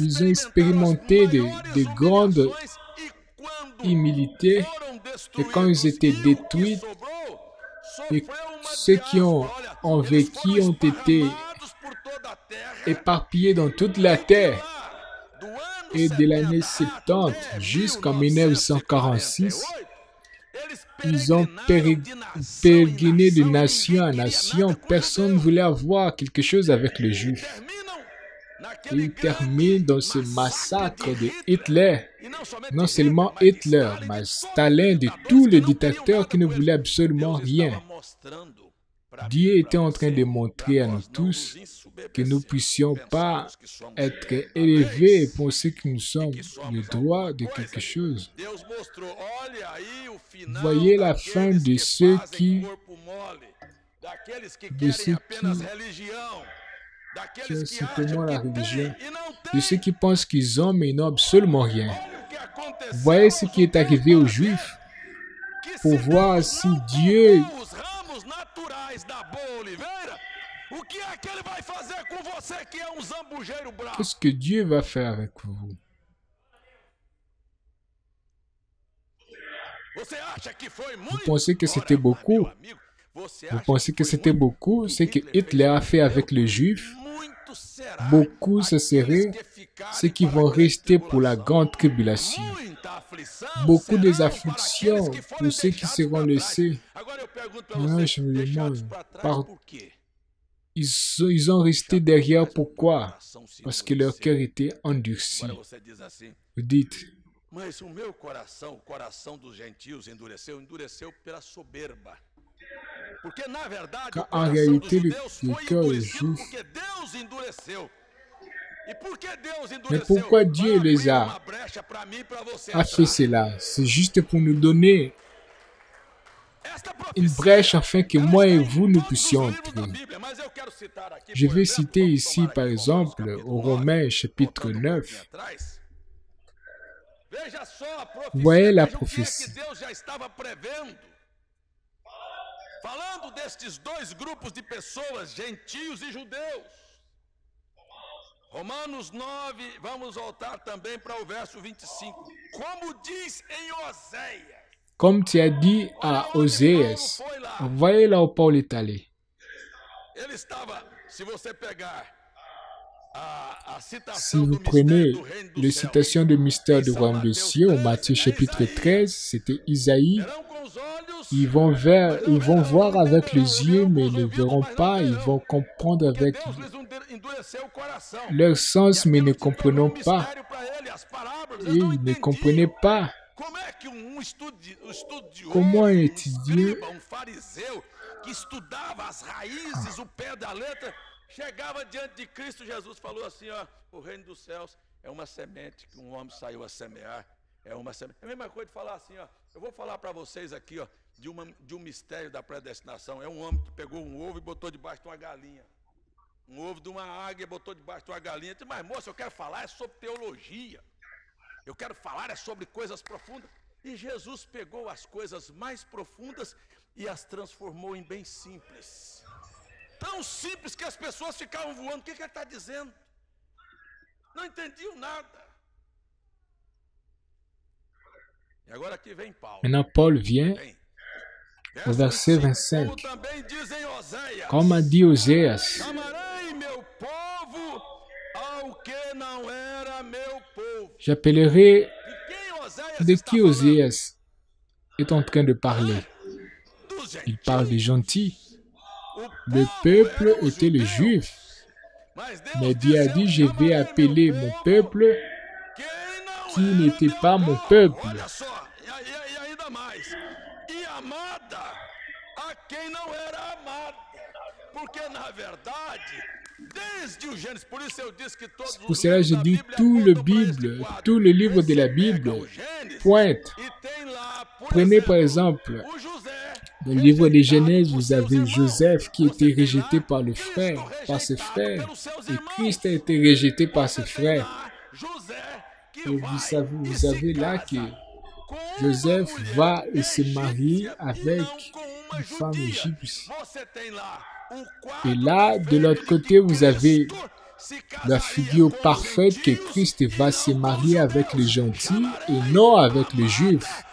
Ils ont expérimenté de grandes humilités et quand ils étaient détruits, et ceux qui ont vécu ont été éparpillés dans toute la terre. Et de l'année 70 jusqu'en 1946, Ils ont pèleriné de nation en nation. Personne ne voulait avoir quelque chose avec les Juifs. Et ils terminent dans ce massacre de Hitler. Non seulement Hitler, mais Staline, de tous les dictateurs qui ne voulaient absolument rien. Dieu était en train de montrer à nous tous que nous ne puissions pas être élevés et penser que nous sommes le droit de quelque chose. Voyez la fin de ceux qui simplement la religion, de ceux qui pensent qu'ils ont mais ils n'ont absolument rien. Voyez ce qui est arrivé aux Juifs pour voir si Dieu... Qu'est-ce que Dieu va faire avec vous? Vous pensez que c'était beaucoup? Vous pensez que c'était beaucoup? Ce que Hitler a fait avec les Juifs? Beaucoup, ce serait ceux qui vont rester pour la grande tribulation. Beaucoup des afflictions pour ceux qui seront laissés. Maintenant, je me demande, ils ont resté derrière. Pourquoi? Parce que leur cœur était endurci. Vous dites, mas o meu coração, o coração dos gentios endureceu pela soberba. Porque na verdade o coração dos judeus foi endurecido porque Deus endureceu. E porque Deus endureceu? Mais pourquoi Dieu les a fait cela? C'est juste pour nous donner une brèche afin que moi et vous nous puissions entrer. Je vais citer ici par exemple au Romains chapitre 9. Voyez la prophétie. Falando destes dois grupos de pessoas, gentios e judeus. Romanos 9, vamos voltar também para o verso 25. Como diz em Oséias. Comme tu as dit à Oséias. Voyez là où Paul est allé. Ele estava, se você pegar si vous prenez la citation du mystère du royaume des cieux, au Matthieu chapitre 13, c'était Isaïe. Ils vont voir avec les yeux, mais ils ne verront pas. Ils vont comprendre avec leur sens, mais ne comprenons pas. Et ils ne comprenaient pas. Comment un étudiant que estudava as raízes, o pé da letra, chegava diante de Cristo Jesus, falou assim, ó, o reino dos céus é uma semente que um homem saiu a semear, é uma semente. É a mesma coisa de falar assim, ó, eu vou falar para vocês aqui, ó, de um mistério da predestinação. É um homem que pegou um ovo e botou debaixo de uma galinha. Um ovo de uma águia e botou debaixo de uma galinha. Disse, mas moça, eu quero falar é sobre teologia. Eu quero falar é sobre coisas profundas. E Jesus pegou as coisas mais profundas e as transformou em bem simples. Tão simples que as pessoas ficavam voando. O que ele está dizendo? Não entendiam nada. E agora aqui vem Paulo. Maintenant Paul vient au verset 25. Comme a dit Oséias, j'appellerai de qui Oséias est en train de parler. Il parle des gentils. Le peuple était le juif. Mais Dieu a dit, je vais appeler mon peuple qui n'était pas mon peuple. Pour cela, je dis tout le livre de la Bible pointe. Prenez par exemple le livre de Genèse, vous avez Joseph qui a été rejeté par ses frères. Et Christ a été rejeté par ses frères. Et vous savez là que Joseph va et se marie avec une femme égyptienne. Et là, de l'autre côté, vous avez la figure parfaite que Christ va se marier avec les gentils et non avec les juifs.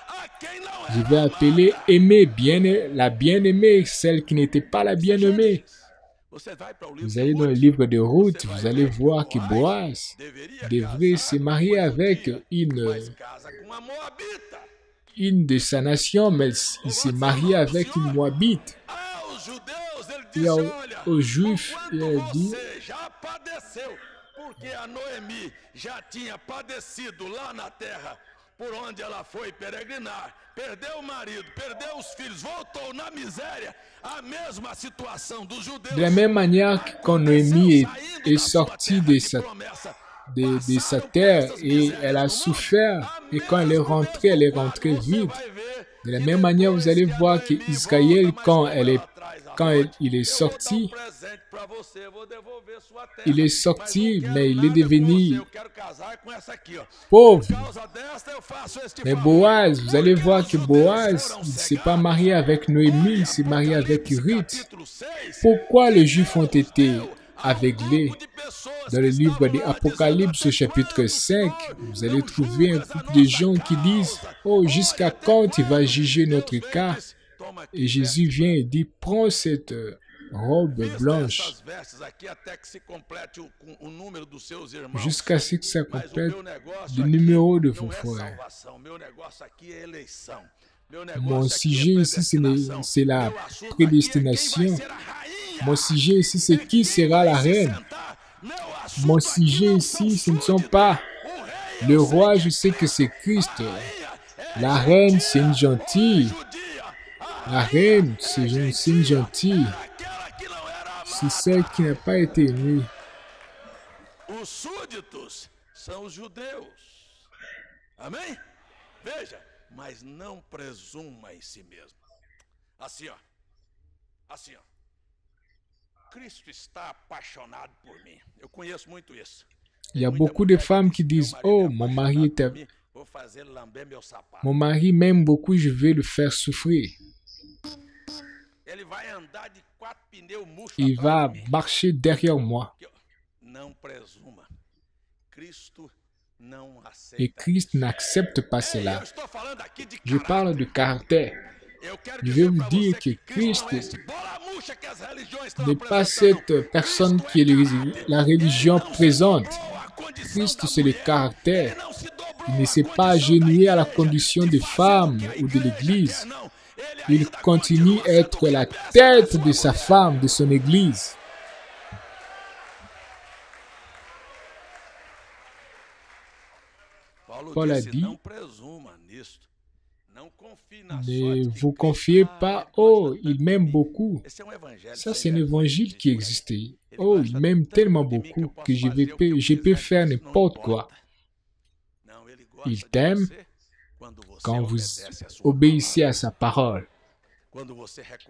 Je vais appeler la bien-aimée, celle qui n'était pas la bien-aimée. Vous allez dans le livre de Ruth, vous allez voir que Boaz devrait se marier avec une une de sa nation, mais il s'est marié avec une Moabite. Et aux Juifs, il a dit, porque a Noemi já tinha padecido lá na terra por onde ela foi peregrinar, perdeu o marido, perdeu os filhos, voltou na miséria, a mesma situação dos judeus. De la même manière que quand Noémie est sortie de sa terre et elle a souffert, et quand elle est rentrée vide. De la même manière, vous allez voir qu'Israël, quand il est sorti, mais il est devenu pauvre. Mais Boaz, vous allez voir que Boaz, il ne s'est pas marié avec Noémie, il s'est marié avec Ruth. Pourquoi les Juifs ont été aveuglés? Dans le livre de Apocalypse, chapitre 5, vous allez trouver un groupe de gens qui disent « Oh, jusqu'à quand il va juger notre cas ?» Et Jésus vient et dit « Prends cette robe blanche jusqu'à ce que ça complète le numéro de vos frères. » Mon sujet ici, c'est la prédestination. Mon sujet ici, c'est qui sera la reine. Mon sujet ici, ce ne sont pas le roi, je sais que c'est Christ. La reine, c'est une gentille. La reine, c'est une gentille. C'est celle qui n'a pas été aimée. Os súditos são os judeus. Amém? Veja, mas não presuma em si mesmo. Assim, ó. Assim, ó. Cristo está apaixonado por mim. Eu conheço muito isso. Il y a beaucoup de femmes qui disent, oh, mon mari m'aime beaucoup, je vais le faire souffrir. Il va marcher derrière moi. Et Christ n'accepte pas cela. Je parle de caractère. Je vais vous dire que Christ n'est pas cette personne qui est la religion présente. Christ, c'est le caractère. Il ne s'est pas agenouillé à la condition de femme ou de l'Église. Il continue à être la tête de sa femme, de son Église. Paul a dit, ne vous confiez pas, oh, il m'aime beaucoup. Ça, c'est un évangile qui existait. Oh, il m'aime tellement beaucoup que je peux faire n'importe quoi. Il t'aime quand vous obéissez à sa parole,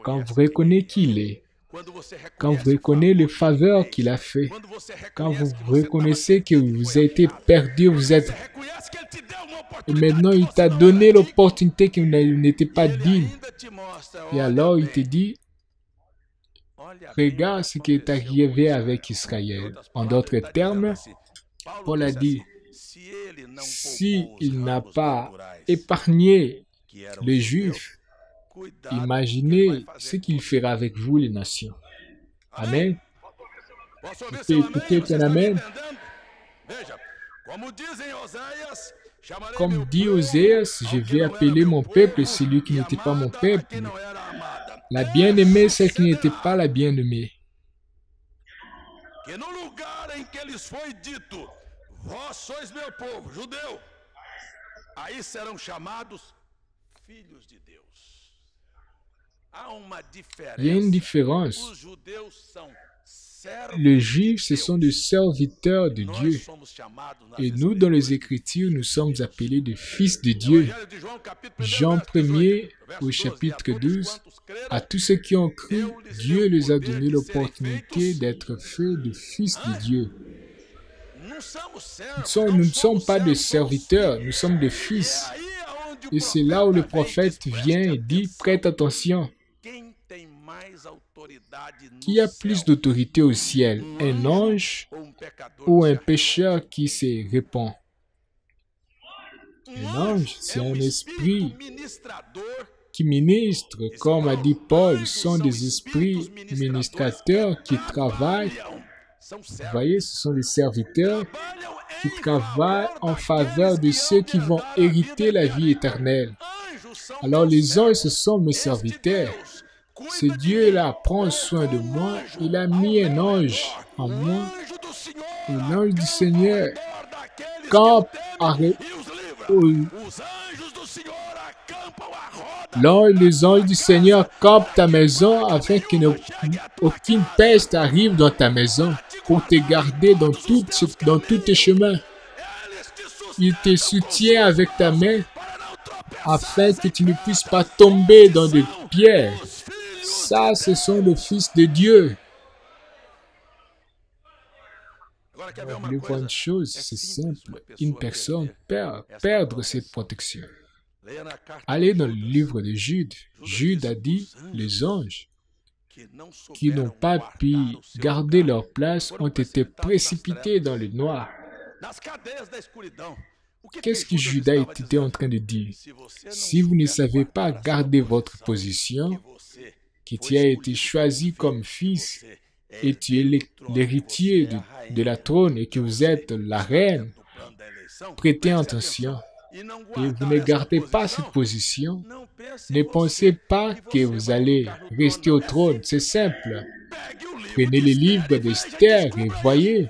quand vous reconnaissez qui il est, quand vous reconnaissez les faveurs qu'il a fait, quand vous reconnaissez que vous avez été perdu, vous êtes... Et maintenant, il t'a donné l'opportunité qu'il n'était pas digne. Et alors, il te dit, regarde ce qui est arrivé avec Israël. En d'autres termes, Paul a dit, s'il n'a pas épargné les Juifs, imaginez ce qu'il fera avec vous, les nations. Amen. Peut-être un amen. Comme dit Oséas, je vais appeler mon peuple celui qui n'était pas mon peuple. La bien-aimée, celle qui n'était pas la bien-aimée. Vós sois meu povo, judeu. Aí serão chamados filhos de Deus. Há uma diferença. Il y a une différence. Os judeus são les Juifs, ce sont des serviteurs de Dieu. Et nous, dans les Écritures, nous sommes appelés des fils de Dieu. Jean 1er, au chapitre 12, à tous ceux qui ont cru, Dieu les a donné l'opportunité d'être faits des fils de Dieu. Nous ne sommes pas des serviteurs, nous sommes des fils. Et c'est là où le prophète vient et dit, prête attention. Qui a plus d'autorité au ciel, un ange ou un pécheur qui se répand? Un ange, c'est un esprit qui ministre, comme a dit Paul, ce sont des esprits ministrateurs qui travaillent. Vous voyez, ce sont des serviteurs qui travaillent en faveur de ceux qui vont hériter la vie éternelle. Alors les anges, ce sont mes serviteurs. Ce Dieu-là prend soin de moi. Il a mis un ange en moi. Et l'ange du Seigneur campe les anges du Seigneur campent ta maison afin qu'aucune peste arrive dans ta maison pour te garder dans tous tes chemins. Il te soutient avec ta main afin que tu ne puisses pas tomber dans des pierres. Ça, ce sont les fils de Dieu. Vous voulez voir une chose, c'est simple. Une personne peut perdre cette protection. Allez dans le livre de Jude. Jude a dit, les anges qui n'ont pas pu garder leur place ont été précipités dans le noir. Qu'est-ce que Judas était en train de dire? Si vous ne savez pas garder votre position, que tu as été choisi comme fils et tu es l'héritier de la trône et que vous êtes la reine, prêtez attention. Et vous ne gardez pas cette position, ne pensez pas que vous allez rester au trône. C'est simple. Prenez les livres d'Esther et voyez,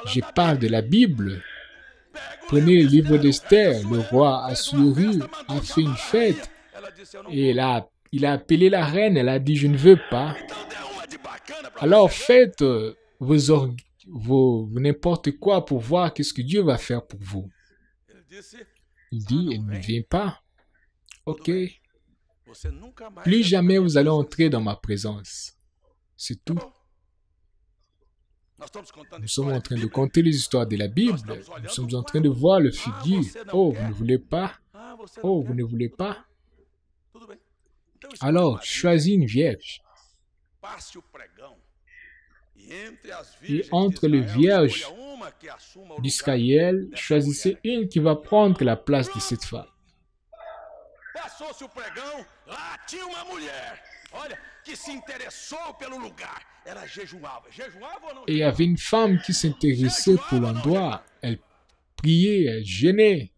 je parle de la Bible. Prenez le livre d'Esther. Le roi Assuérus a fait une fête et il a appelé la reine. Elle a dit, je ne veux pas. Alors faites vos n'importe quoi pour voir qu'est-ce que Dieu va faire pour vous. Il dit, elle ne vient pas. Ok. Plus jamais vous allez entrer dans ma présence. C'est tout. Nous sommes en train de compter les histoires de la Bible. Nous sommes en train de voir le futur. Oh, vous ne voulez pas? Oh, vous ne voulez pas? Alors, choisis une vierge. Et entre les vierges d'Israël, choisissez une qui va prendre la place de cette femme. Et il y avait une femme qui s'intéressait pour l'endroit. Elle priait, elle jeûnait.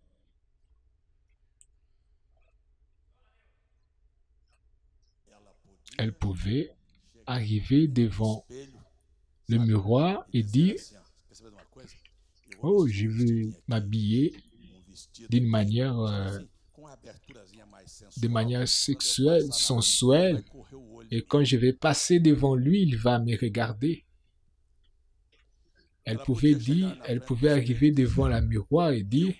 Elle pouvait arriver devant le miroir et dire, oh, je veux m'habiller d'une manière, de manière sexuelle, sensuelle. Et quand je vais passer devant lui, il va me regarder. Elle pouvait arriver devant le miroir et dire,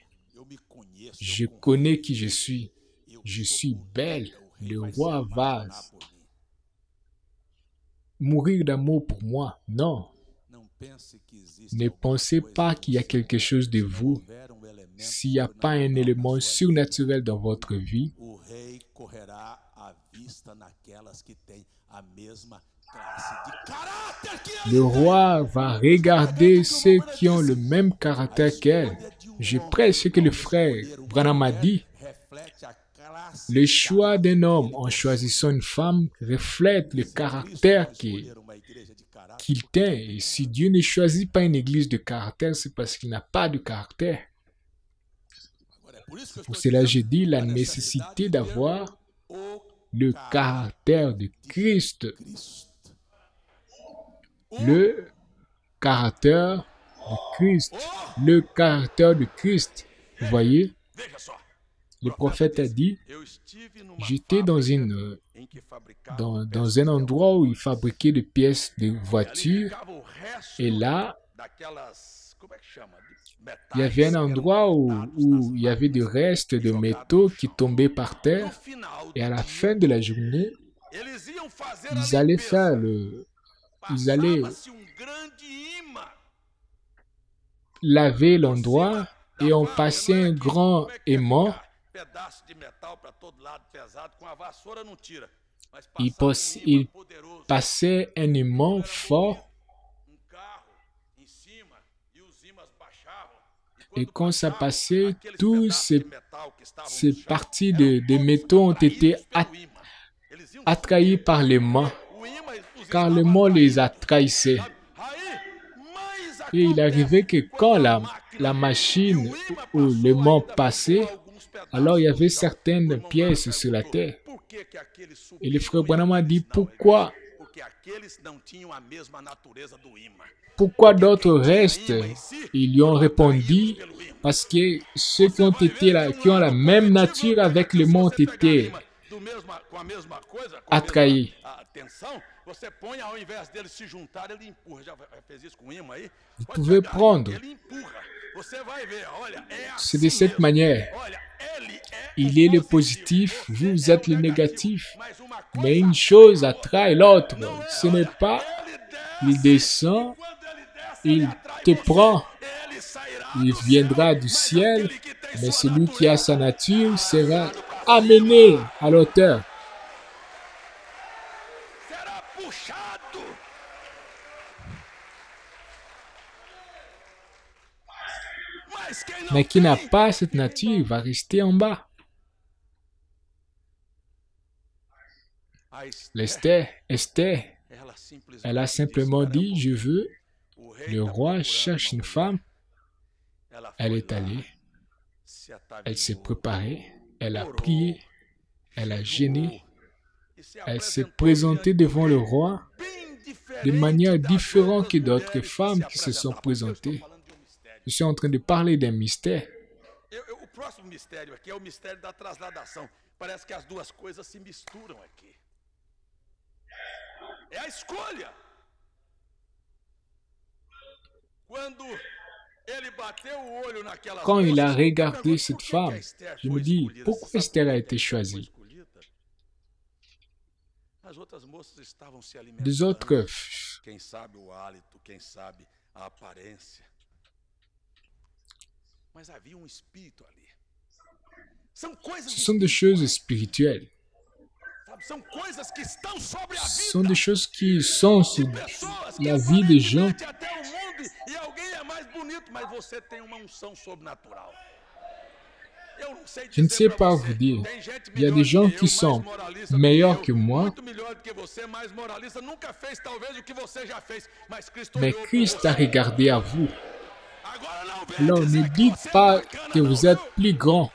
je connais qui je suis belle, le roi va mourir d'amour pour moi. Non. Ne pensez pas qu'il y a quelque chose de vous. S'il n'y a pas un élément surnaturel dans votre vie, le roi va regarder ceux qui ont le même caractère qu'elle. Je prêche ce que le frère Branham a dit. Le choix d'un homme en choisissant une femme reflète le caractère qu'il tient. Et si Dieu ne choisit pas une église de caractère, c'est parce qu'il n'a pas de caractère. Pour cela, j'ai dit la nécessité d'avoir le caractère de Christ. Le caractère de Christ. Le caractère de Christ. Vous voyez? Le prophète a dit, j'étais dans un endroit où ils fabriquaient des pièces de voitures. Et là, il y avait un endroit où il y avait des restes de métaux qui tombaient par terre. Et à la fin de la journée, ils allaient laver l'endroit et on passait un grand aimant. Il passait un aimant fort. Et quand ça passait, toutes ces parties de métaux ont été attrayées par l'aimant, car l'aimant les attrahissait. Et il arrivait que quand la machine où l'aimant passait, Alors il y avait certaines pièces sur la terre. Et le frère Branham a dit, pourquoi d'autres restent? Ils lui ont répondu, parce que ceux qui ont été là, qui ont la même nature avec le mont été attrahis. Vous pouvez prendre. C'est de cette manière. Il est le positif, vous êtes le négatif. Mais une chose attrae l'autre. Ce n'est pas, il descend, il te prend, il viendra du ciel, mais celui qui a sa nature sera amené à l'auteur. Mais qui n'a pas cette nature va rester en bas. Esther, elle a simplement dit, je veux, le roi cherche une femme. Elle est allée, elle s'est préparée, elle a prié, elle a gêné, elle s'est présentée devant le roi de manière différente que d'autres femmes qui se sont présentées. Je suis en train de parler d'un mystère. O próximo mistério aqui é o mistério da trasladação. Parece que as duas coisas se misturam aqui. É a escolha. Quand il a regardé cette femme, je me dis, pourquoi Esther a été choisie? Les autres, ce sont des choses spirituelles. Ce sont des choses qui sont sur la vie des gens. Je ne sais pas vous dire. Il y a des gens qui sont meilleurs que moi. Mais Christ a regardé à vous. Alors ne dites pas que vous êtes plus grand.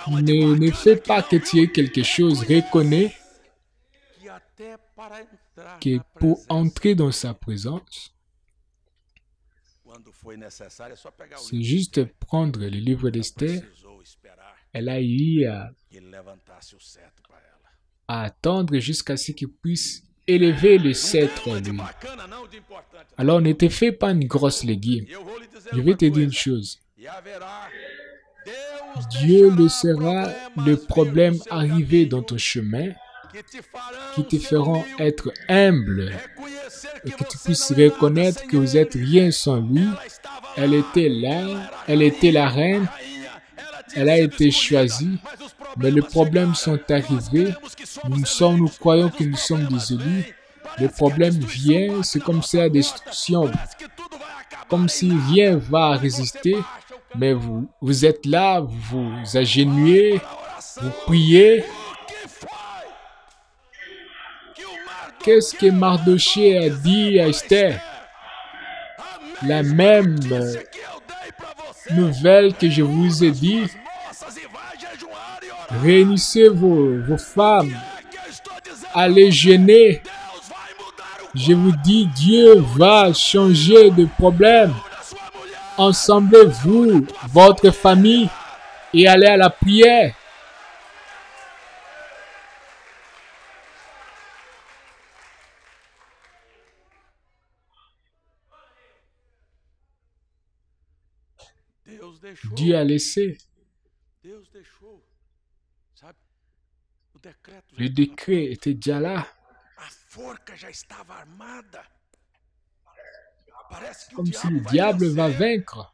Ne fais pas que tu aies quelque chose. Reconnais que pour entrer dans sa présence, c'est juste prendre le livre d'Esther. Elle a eu à attendre jusqu'à ce qu'il puisse élever le sceptre à lui. Alors ne te fais pas une grosse légume. Je vais te dire une chose. Dieu laissera le problème arriver dans ton chemin qui te feront être humble et que tu puisses reconnaître que vous êtes rien sans lui. Elle était là, elle était la reine, elle a été choisie, mais les problèmes sont arrivés. Nous croyons que nous sommes désolés. Le problème vient, c'est comme si la destruction, comme si rien va résister, mais vous êtes là, vous vous agenouillez, vous priez. Qu'est-ce que Mardoché a dit à Esther? La même nouvelle que je vous ai dit. Réunissez vos femmes. Allez jeûner. Je vous dis, Dieu va changer de problème. Ensemblez-vous, votre famille, et allez à la prière. Dieu a laissé. Le décret était déjà là. Comme si le diable va vaincre.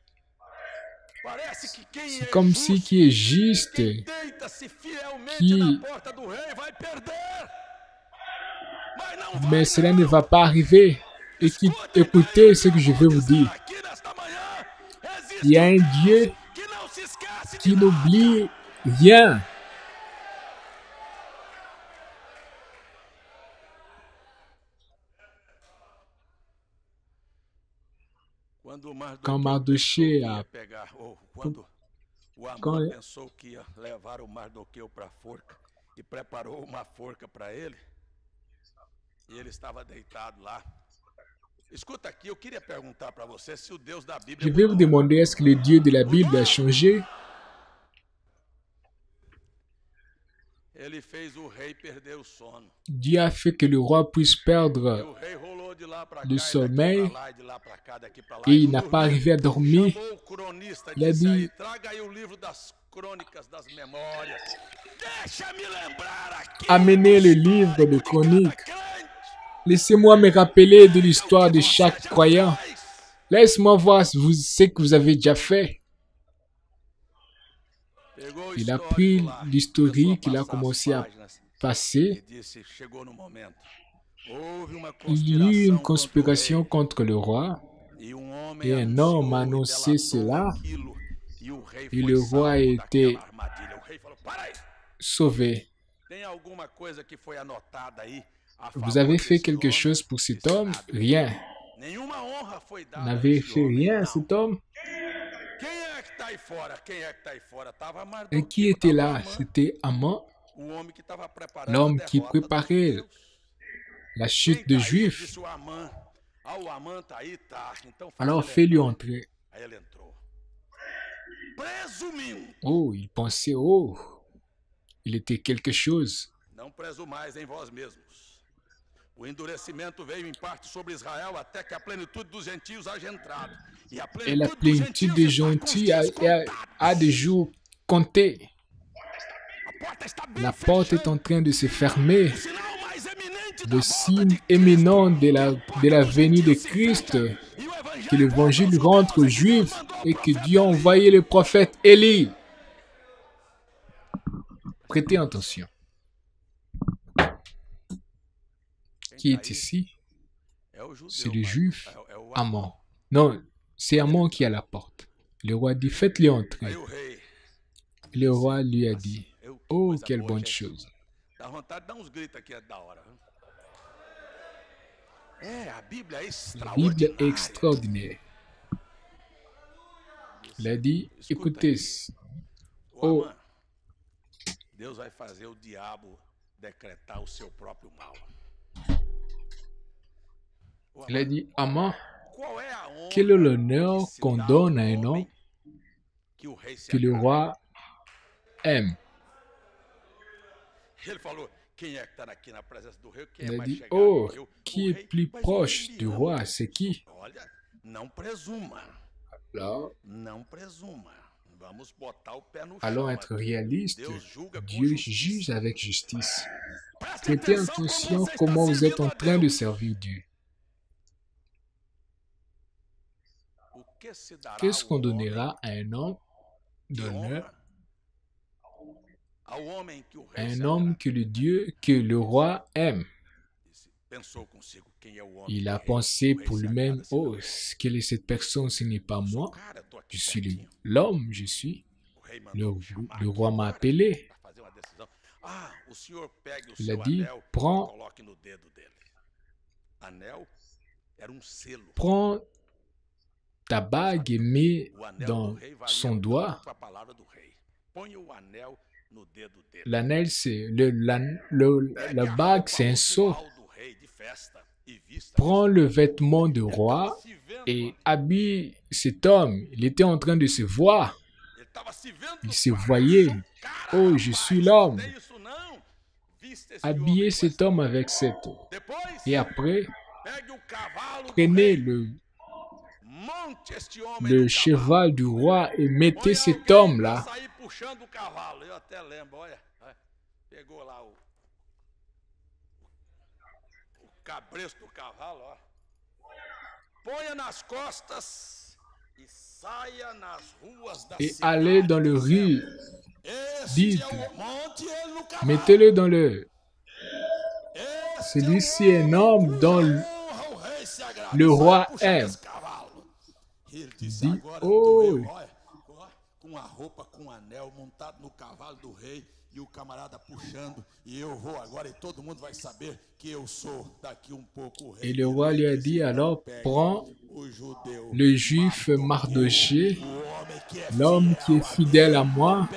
C'est comme si qui est juste, mais cela ne va pas arriver. Écoutez ce que je vais vous dire. Il y a un Dieu qui n'oublie rien. quand Mardochée a... Quand pensou que ia levar o Mardoqueu para a forca e preparou uma forca para ele, e ele estava deitado lá. Escuta aqui, eu queria perguntar para você se o Deus da Bíblia Je vais vous demander, est-ce que le Dieu de la Bible a changé? Ele fez o rei perder o sono. Dieu a fait que le roi puisse perdre le sommeil et il n'a pas arrivé à dormir. Il a dit, amenez le livre de chroniques. Laissez-moi me rappeler de l'histoire de chaque croyant. Laisse-moi voir ce que vous avez déjà fait. Il a pris l'historique, il a commencé à passer. Il y eut une conspiration contre le roi et un homme a annoncé cela et le roi a été sauvé. Vous avez fait quelque chose pour cet homme? Rien. Vous n'avez fait rien à cet homme? Et qui était là? C'était Aman, l'homme qui préparait la chute des Juifs. Alors fais-lui entrer. Oh, il pensait, oh, il était quelque chose. O endurecimento veio em parte sobre Israel até que a plenitude dos gentios haja entrado. Et la plénitude des gentils a des jours comptés. La porte est en train de se fermer. Le signe éminent de la venue de Christ, que l'évangile rentre aux Juifs et que Dieu a envoyé le prophète Élie. Prêtez attention. Qui est ici? C'est le Juif Aman. Non, c'est Aman qui est à la porte. Le roi dit, faites-le entrer. Le roi lui a dit, oh, quelle bonne chose. La Bible est extraordinaire. Il a dit, écoutez, oh, Deus vai fazer o diabo decretar o seu próprio mal. Il a dit, Aman, quel est l'honneur qu'on donne à un homme que le roi aime? Il a dit, oh, qui est plus proche du roi? C'est qui? Alors, allons être réalistes. Dieu juge avec justice. Prêtez attention comment vous êtes en train de servir Dieu. Qu'est-ce qu'on donnera à un homme d'honneur, à un homme que le roi aime? Il a pensé pour lui-même, oh, quelle est cette personne? Ce n'est pas moi. Je suis l'homme, je suis. Le roi m'a appelé. Il a dit, prends ta bague et mets dans son doigt. L'anel, c'est la bague, c'est un sceau. Prends le vêtement du roi et habille cet homme. Il était en train de se voir. Il se voyait. Oh, je suis l'homme. Habillez cet homme avec cette. Et après, prenez le cheval du roi et mettez cet homme-là. Et allez dans le rue. Dites, mettez-le dans le. Celui-ci est un homme dont le roi aime. Dit, oh, com a roupa, com o anel, montado no cavalo do rei, e o camarada puxando, e eu vou agora, e todo mundo vai saber que eu sou daqui um pouco o rei. Et le roi lui a dit, alors prends le juif Mardochée, l'homme qui est fidèle à moi,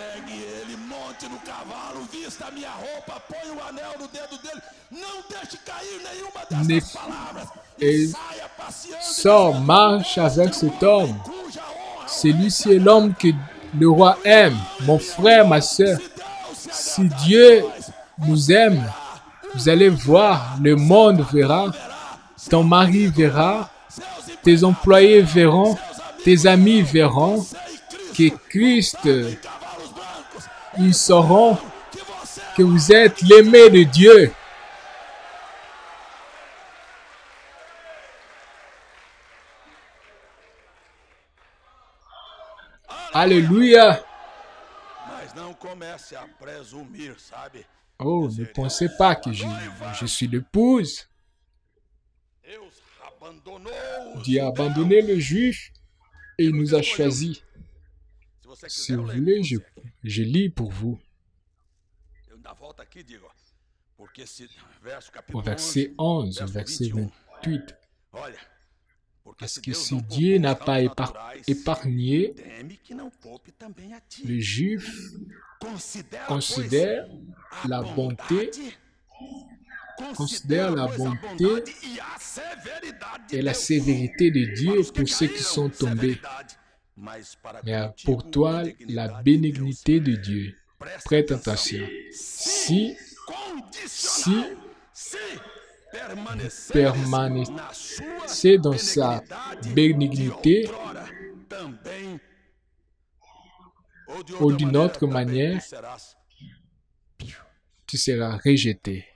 et sort, marche avec cet homme. Celui-ci est l'homme que le roi aime, mon frère, ma soeur. Si Dieu nous aime, vous allez voir, le monde verra, ton mari verra, tes employés verront, tes amis verront que Christ, ils sauront que vous êtes l'aimé de Dieu. Alléluia. Oh, ne pensez pas que je suis l'épouse. Dieu a abandonné le juif et il nous a choisis. Si vous voulez, je lis pour vous. Au verset 11, au verset 28. Parce que si Dieu n'a pas épargné le juif, considère la bonté et la sévérité de Dieu pour ceux qui sont tombés. Mais pour toi, la bénignité de Dieu. Prête attention. Si permanissez dans sa bénignité ou d'une autre manière, tu seras rejeté.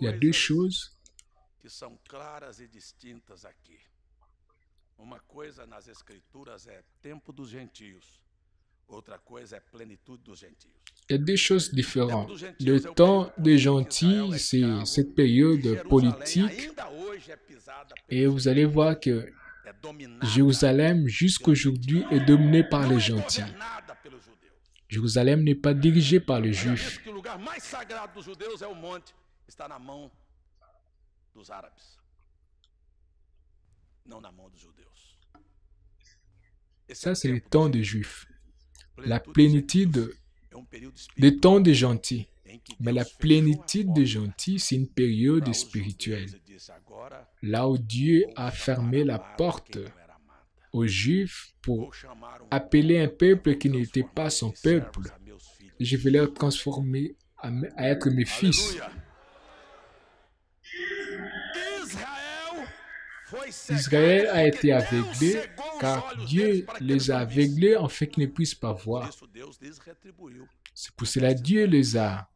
Il y a deux choses que são claras e distintas aqui. Uma coisa nas escrituras é tempo dos gentios. Outra coisa é plenitude dos gentios. Il y a deux choses différentes. Le temps des gentils, c'est cette période politique. Et vous allez voir que Jérusalem, jusqu'aujourd'hui, est dominée par les gentils. Jérusalem n'est pas dirigée par les Juifs. O lugar mais sagrado dos judeus é o monte, está na mão dos árabes, não na mão dos judeus. Ça, c'est le temps des Juifs. La plénitude des temps des gentils. Mais la plénitude des gentils, c'est une période spirituelle. Là où Dieu a fermé la porte aux Juifs pour appeler un peuple qui n'était pas son peuple. Je vais les transformer à être mes fils. Israël a été aveuglé car Dieu les a aveuglés afin qu'ils ne puissent pas voir. C'est pour cela que Dieu les a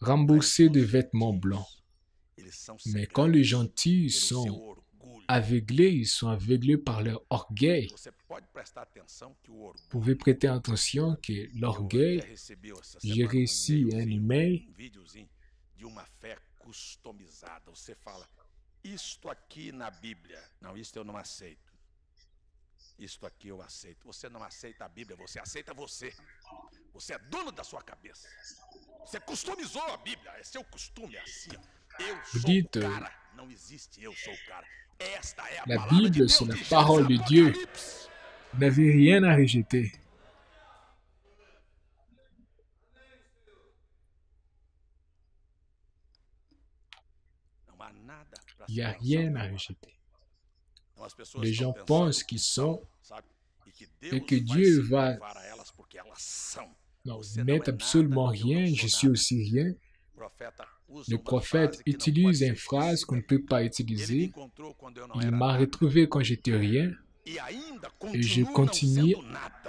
remboursés de vêtements blancs. Mais quand les gentils sont aveuglés, ils sont aveuglés par leur orgueil. Vous pouvez prêter attention que l'orgueil, j'ai reçu un email. Isto aqui na Bíblia. Não, isto eu não aceito. Isto aqui eu aceito. Você não aceita a Bíblia, você aceita você. Você é dono da sua cabeça. Você customizou a Bíblia, é seu costume, é assim. Eu sou o cara. Não existe eu sou o cara. Esta é a La palavra de Bible, Deus. c'est la parole de Dieu. Vous n'avez rien à rejeter. Il n'y a rien à rejeter. Les gens pensent qu'ils sont et que Dieu va... Non, vous n'êtes absolument rien, je suis aussi rien. Le prophète utilise une phrase qu'on ne peut pas utiliser. Il m'a retrouvé quand j'étais rien et je continue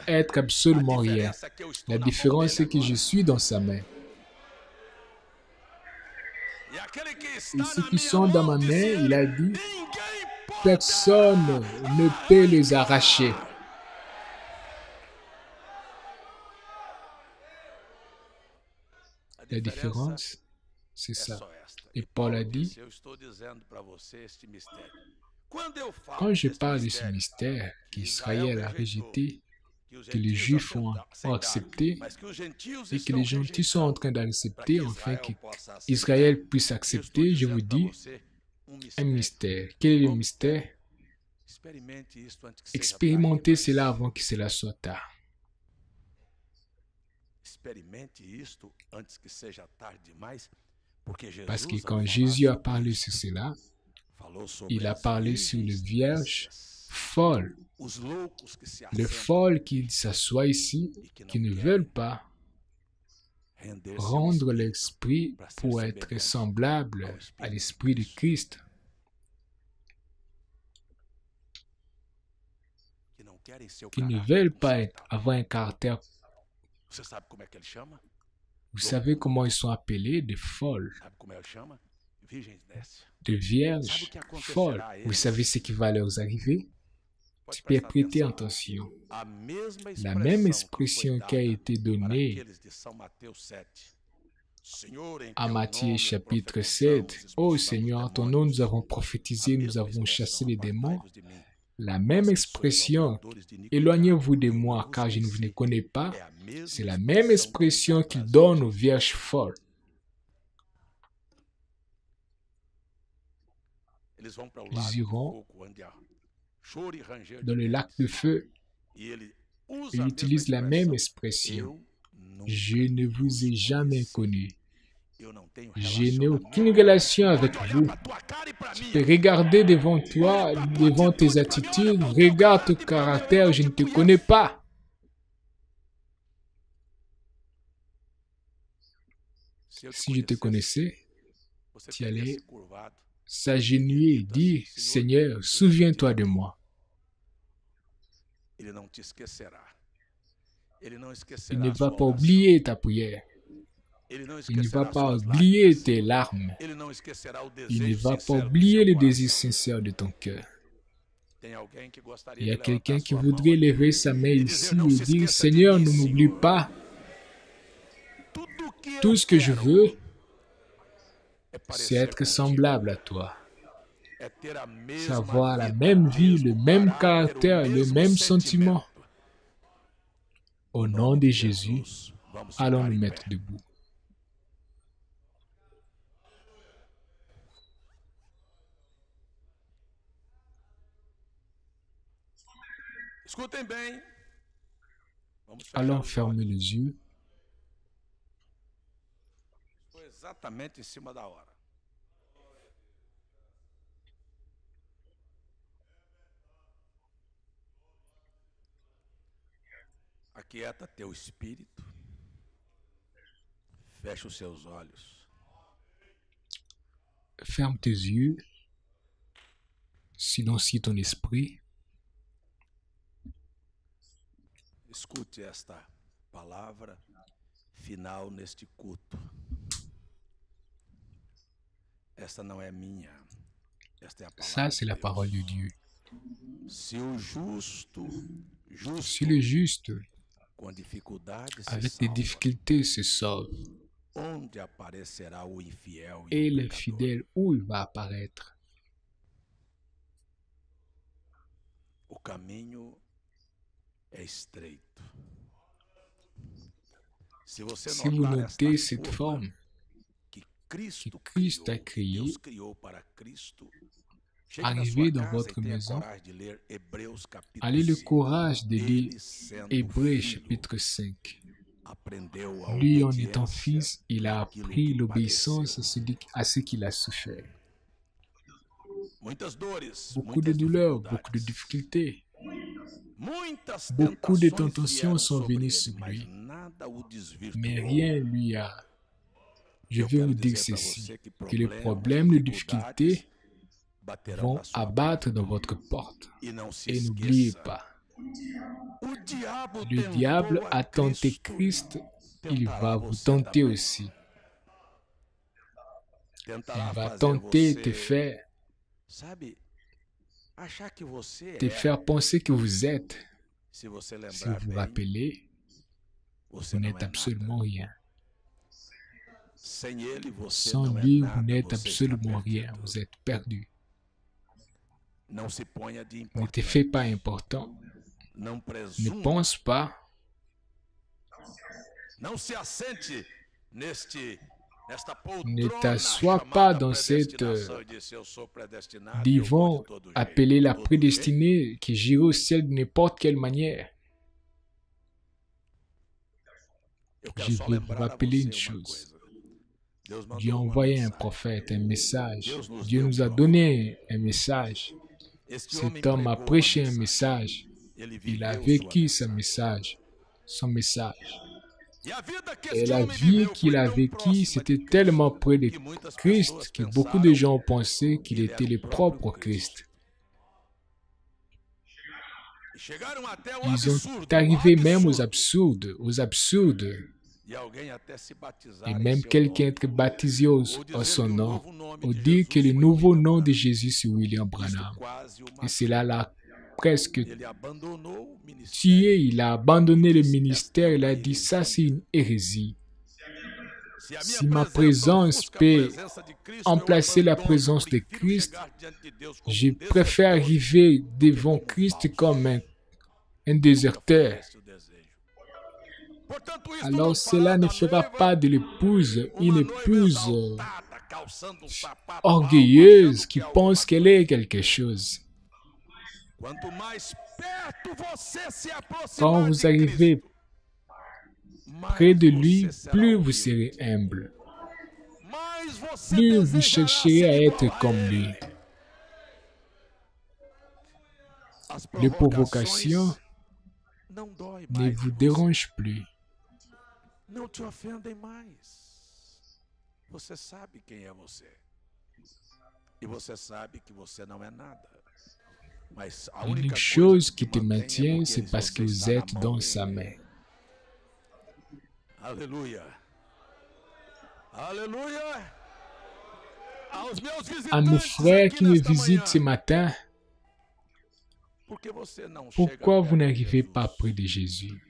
à être absolument rien. La différence, c'est que je suis dans sa main. Et ceux qui sont dans ma main, il a dit, personne ne peut les arracher. La différence, c'est ça. Et Paul a dit, Quand je parle de ce mystère qu'Israël a rejeté, que les Juifs ont accepté et que les gentils sont en train d'accepter, afin qu'Israël puisse accepter, je vous dis, un mystère. Quel est le mystère? Expérimentez cela avant que cela soit tard. Parce que quand Jésus a parlé sur cela, il a parlé sur les vierges folles. Les folles qui s'assoient ici, qui ne veulent pas rendre l'esprit pour être semblable à l'esprit de Christ. Qui ne veulent pas avoir un caractère. Vous savez comment ils sont appelés? Des folles. Des vierges folles. Vous savez ce qui va leur arriver? Tu peux prêter attention. La même expression qui a été donnée à Matthieu chapitre 7. Oh Seigneur, en ton nom nous avons prophétisé, nous avons chassé les démons. La même expression, éloignez-vous de moi car je ne vous connais pas, c'est la même expression qu'il donne aux vierges folles. Ils iront dans le lac de feu. Il utilise la même expression. Je ne vous ai jamais connu. Je n'ai aucune relation avec vous. Tu peux regarder devant toi, devant tes attitudes, regarde ton caractère, je ne te connais pas. Si je te connaissais, tu allais s'agenouiller et dire, Seigneur, souviens-toi de moi. Il ne va pas oublier ta prière. Il ne va pas oublier tes larmes. Il ne va pas oublier le désir sincère de ton cœur. Il y a quelqu'un qui voudrait lever sa main ici et dire, Seigneur, ne m'oublie pas. Tout ce que je veux, c'est être semblable à toi. C'est avoir la même vie, le même caractère, le même sentiment. Au nom de Jésus, allons nous mettre debout. Allons fermer les yeux. Aquieta teu espírito, fecha os seus olhos. Ferme tes yeux, silencie ton esprit. Escute esta palavra final neste culto. Esta não é minha, esta é a palavra. Ça, c'est la parole de Dieu. Si le juste, avec des difficultés, se sauve, et le fidèle, où il va apparaître? Si vous notez cette forme que Christ a créée, arrivez dans votre maison, ayez le courage de lire Hébreux chapitre 5. Lui, en étant fils, il a appris l'obéissance à ce qu'il a souffert. Beaucoup de douleurs, beaucoup de difficultés, beaucoup de tentations sont venues sur lui, mais rien lui a. Je veux vous dire ceci, que les problèmes, les difficultés vont abattre dans votre porte. Et n'oubliez pas, le diable a tenté Christ, il va vous tenter aussi. Il va tenter de te faire penser que vous êtes. Si vous vous rappelez, vous n'êtes absolument rien. Sans lui, vous n'êtes absolument rien. Vous êtes perdu. Ne te fais pas important. Ne pense pas. Ne t'assois pas dans cette divan appelé la prédestinée qui gire au ciel de n'importe quelle manière. Je vais vous rappeler une chose. Dieu a envoyé un prophète, un message. Dieu nous a donné un message. Cet homme a prêché un message. Il a vécu ce message, son message. Et la vie qu'il a vécue, c'était tellement près de Christ que beaucoup de gens pensaient qu'il était le propre Christ. Ils sont arrivés même aux absurdes. Et même quelqu'un être baptisé en son nom, au dire que le nouveau nom de Jésus c'est William Branham. Et cela l'a presque tué, il a abandonné le ministère, il a dit ça c'est une hérésie. Si ma présence peut remplacer la présence de Christ, je préfère arriver devant Christ comme un déserteur. Alors cela ne fera pas de l'épouse une épouse orgueilleuse qui pense qu'elle est quelque chose. Quand vous arrivez près de lui, plus vous serez humble. Plus vous chercherez à être comme lui. Les provocations ne vous dérangent plus. L'unique chose qui te maintient, c'est parce que vous êtes dans sa main. Alléluia. Alléluia. À mes frères qui me visitent ce matin, pourquoi vous n'arrivez pas près de Jésus?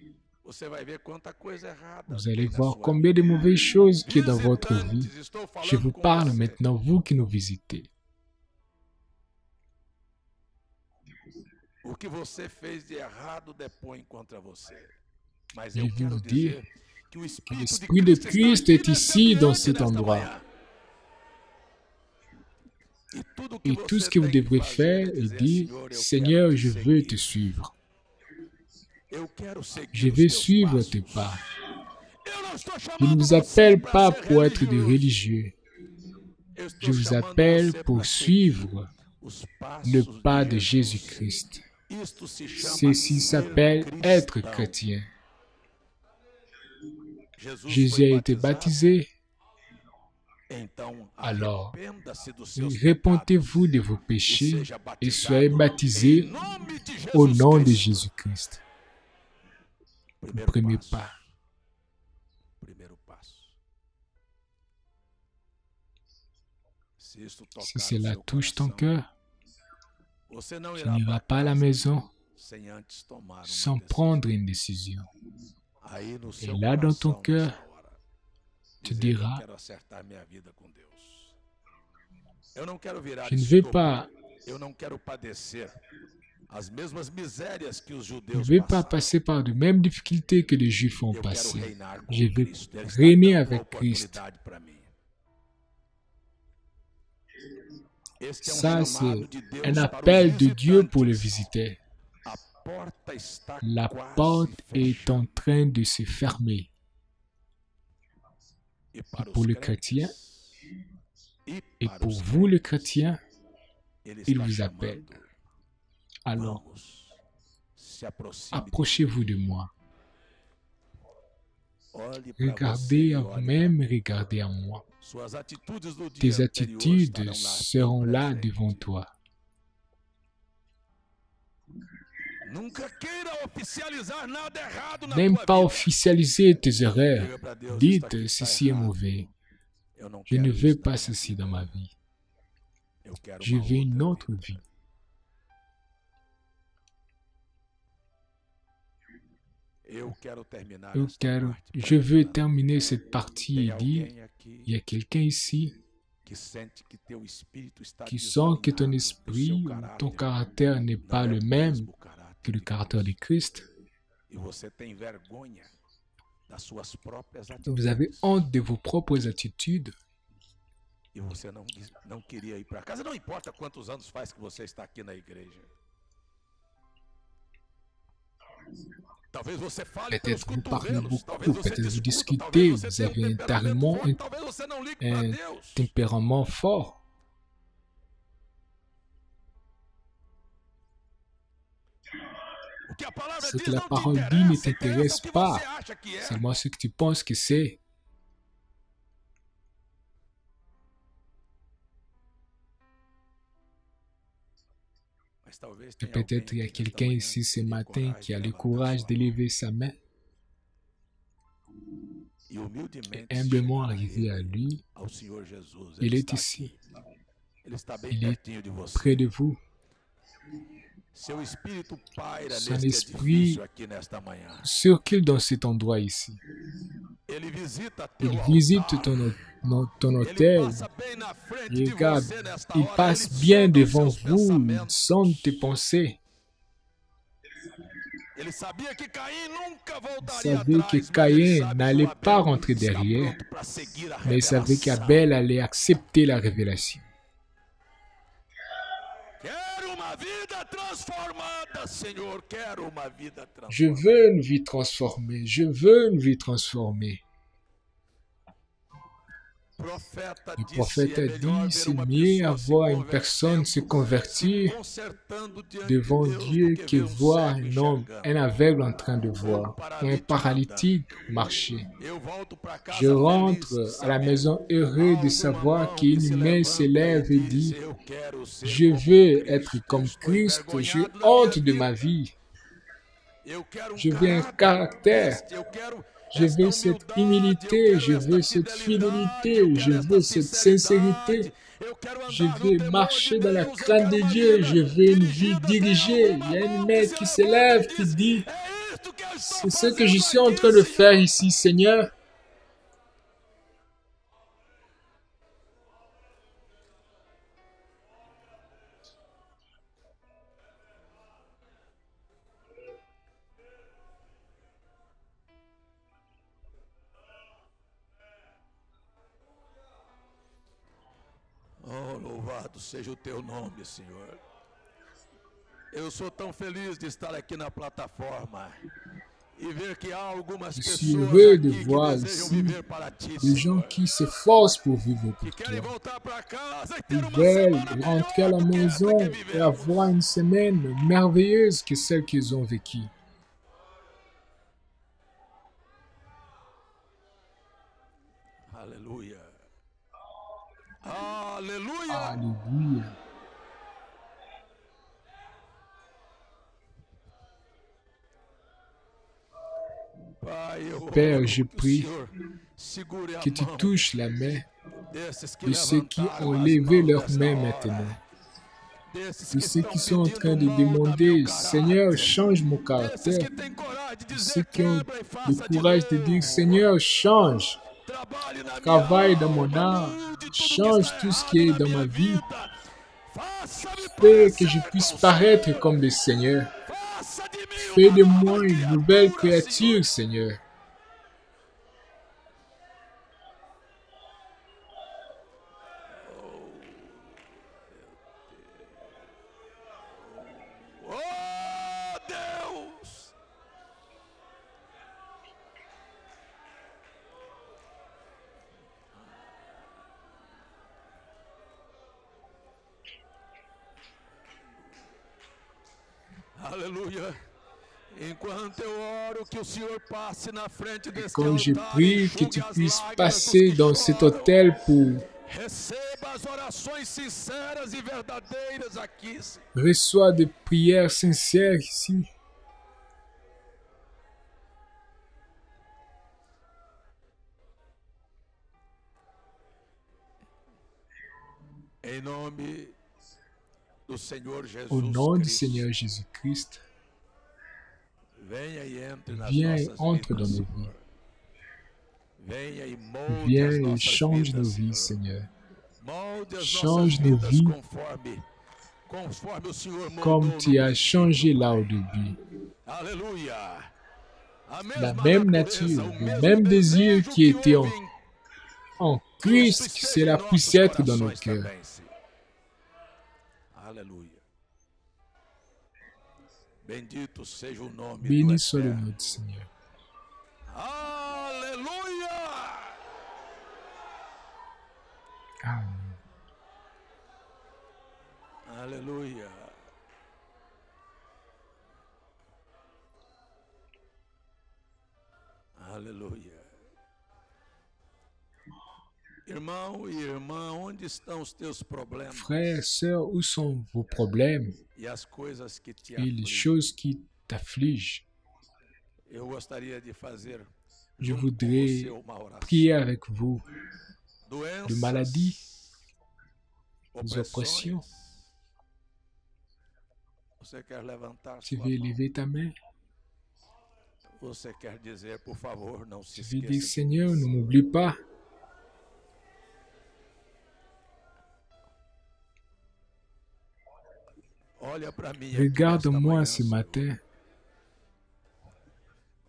Vous allez voir combien de mauvaises choses qu'il y a dans votre vie. Je vous parle maintenant, vous qui nous visitez. Je vais vous dire que l'Esprit de Christ est ici, dans cet endroit. Et tout ce que vous devrez faire est dire, Seigneur, je veux te suivre. Je vais suivre tes pas. Je ne vous appelle pas pour être des religieux. Je vous appelle pour suivre le pas de Jésus-Christ. Ceci s'appelle être chrétien. Jésus a été baptisé. Alors, répentez-vous de vos péchés et soyez baptisés au nom de Jésus-Christ. Le premier pas. Si cela touche ton cœur, tu n'iras pas à la maison sans prendre une décision. Et là, dans ton cœur, tu diras, je ne vais pas passer par les mêmes difficultés que les Juifs ont passées. Je vais régner avec Christ. Ça, c'est un appel de Dieu pour le visiter. La porte est en train de se fermer. Et pour le chrétien, et pour vous le chrétien, il vous appelle. Alors, approchez-vous de moi. Regardez à vous-même, regardez à moi. Tes attitudes seront là devant toi. N'aime pas officialiser tes erreurs. Dites, ceci est mauvais. Je ne veux pas ceci dans ma vie. Je veux une autre vie. Je veux terminer cette partie et dire, il y a quelqu'un ici qui sent que ton esprit ou ton caractère n'est pas le même que le caractère de Christ. Vous avez honte de vos propres attitudes. E você não queria ir para casa. Não importa quantos anos faz que você está aqui na igreja. Peut-être vous parlez beaucoup, peut-être vous discutez, vous avez un tempérament fort. Ce que la parole dit ne t'intéresse pas. C'est moi ce que tu penses que c'est. Et peut-être il y a quelqu'un ici ce matin qui a le courage d'élever sa main et humblement arriver à lui. Il est ici. Il est près de vous. Son esprit circule dans cet endroit ici. Il visite ton hôtel. Il regarde, il passe bien devant vous, il sonde tes pensées. Il savait que Caïn n'allait pas rentrer derrière, mais il savait qu'Abel allait accepter la révélation. Je veux une vie transformée. Je veux une vie transformée. Le prophète a dit, c'est mieux avoir une personne se convertir devant Dieu que voir un homme, un aveugle en train de voir, ou un paralytique marcher. Je rentre à la maison heureux de savoir qu'une main s'élève et dit, je veux être comme Christ, j'ai honte de ma vie. Je veux un caractère. Je veux cette humilité, je veux cette fidélité, je veux cette sincérité. Je veux marcher dans la crainte de Dieu, je veux une vie dirigée. Il y a une main qui s'élève, qui dit, c'est ce que je suis en train de faire ici, Seigneur. Oh, louvado seja o teu nome, Senhor. Eu sou tão feliz de estar aqui na plataforma e ver que há algumas pessoas aqui que desejam viver para ti, des gens qui s'efforcent pour vivre pour toi. Ils veulent rentrer à la maison et avoir une semaine merveilleuse que celle qu'ils ont vécue. Alléluia. Alléluia. Alléluia. Père, je prie que tu touches la main de ceux qui ont levé leurs mains maintenant. De ceux qui sont en train de demander, Seigneur, change mon caractère. De ceux qui ont le courage de dire, Seigneur, change. Travaille dans mon âme. Change tout ce qui est dans ma vie. Fais que je puisse paraître comme le Seigneur. Fais de moi une nouvelle créature, Seigneur. Alléluia. Quand je prie que tu puisses passer dans cet hôtel pour reçois des prières sincères ici. Au nom du Seigneur Jésus-Christ, viens et entre dans nos vies. Viens et change nos vies, Seigneur. Change nos vies comme tu as changé là au début. La même nature, le même désir qui était en Christ, cela puisse être dans nos cœurs. Béni soit le nom du Seigneur. Amen. Alléluia. Aleluia. Irmão e irmã, onde estão os teus problemas? Frères, sœurs, où sont vos problèmes E as coisas que te et les afligem? choses qui t'affligent? Eu gostaria de fazer Je junto com voudrais você uma oração. prier avec vous Doenças, de maladies, des opressões. oppressions. Você quer levantar Tu sua veux mão? lever ta main? Você quer dizer, por favor, não se Tu veux dire, esqueça de Seigneur, mim. ne m'oublie pas. Olha para mim aqui Regarde-moi nesta ce manhã, matin. Senhor.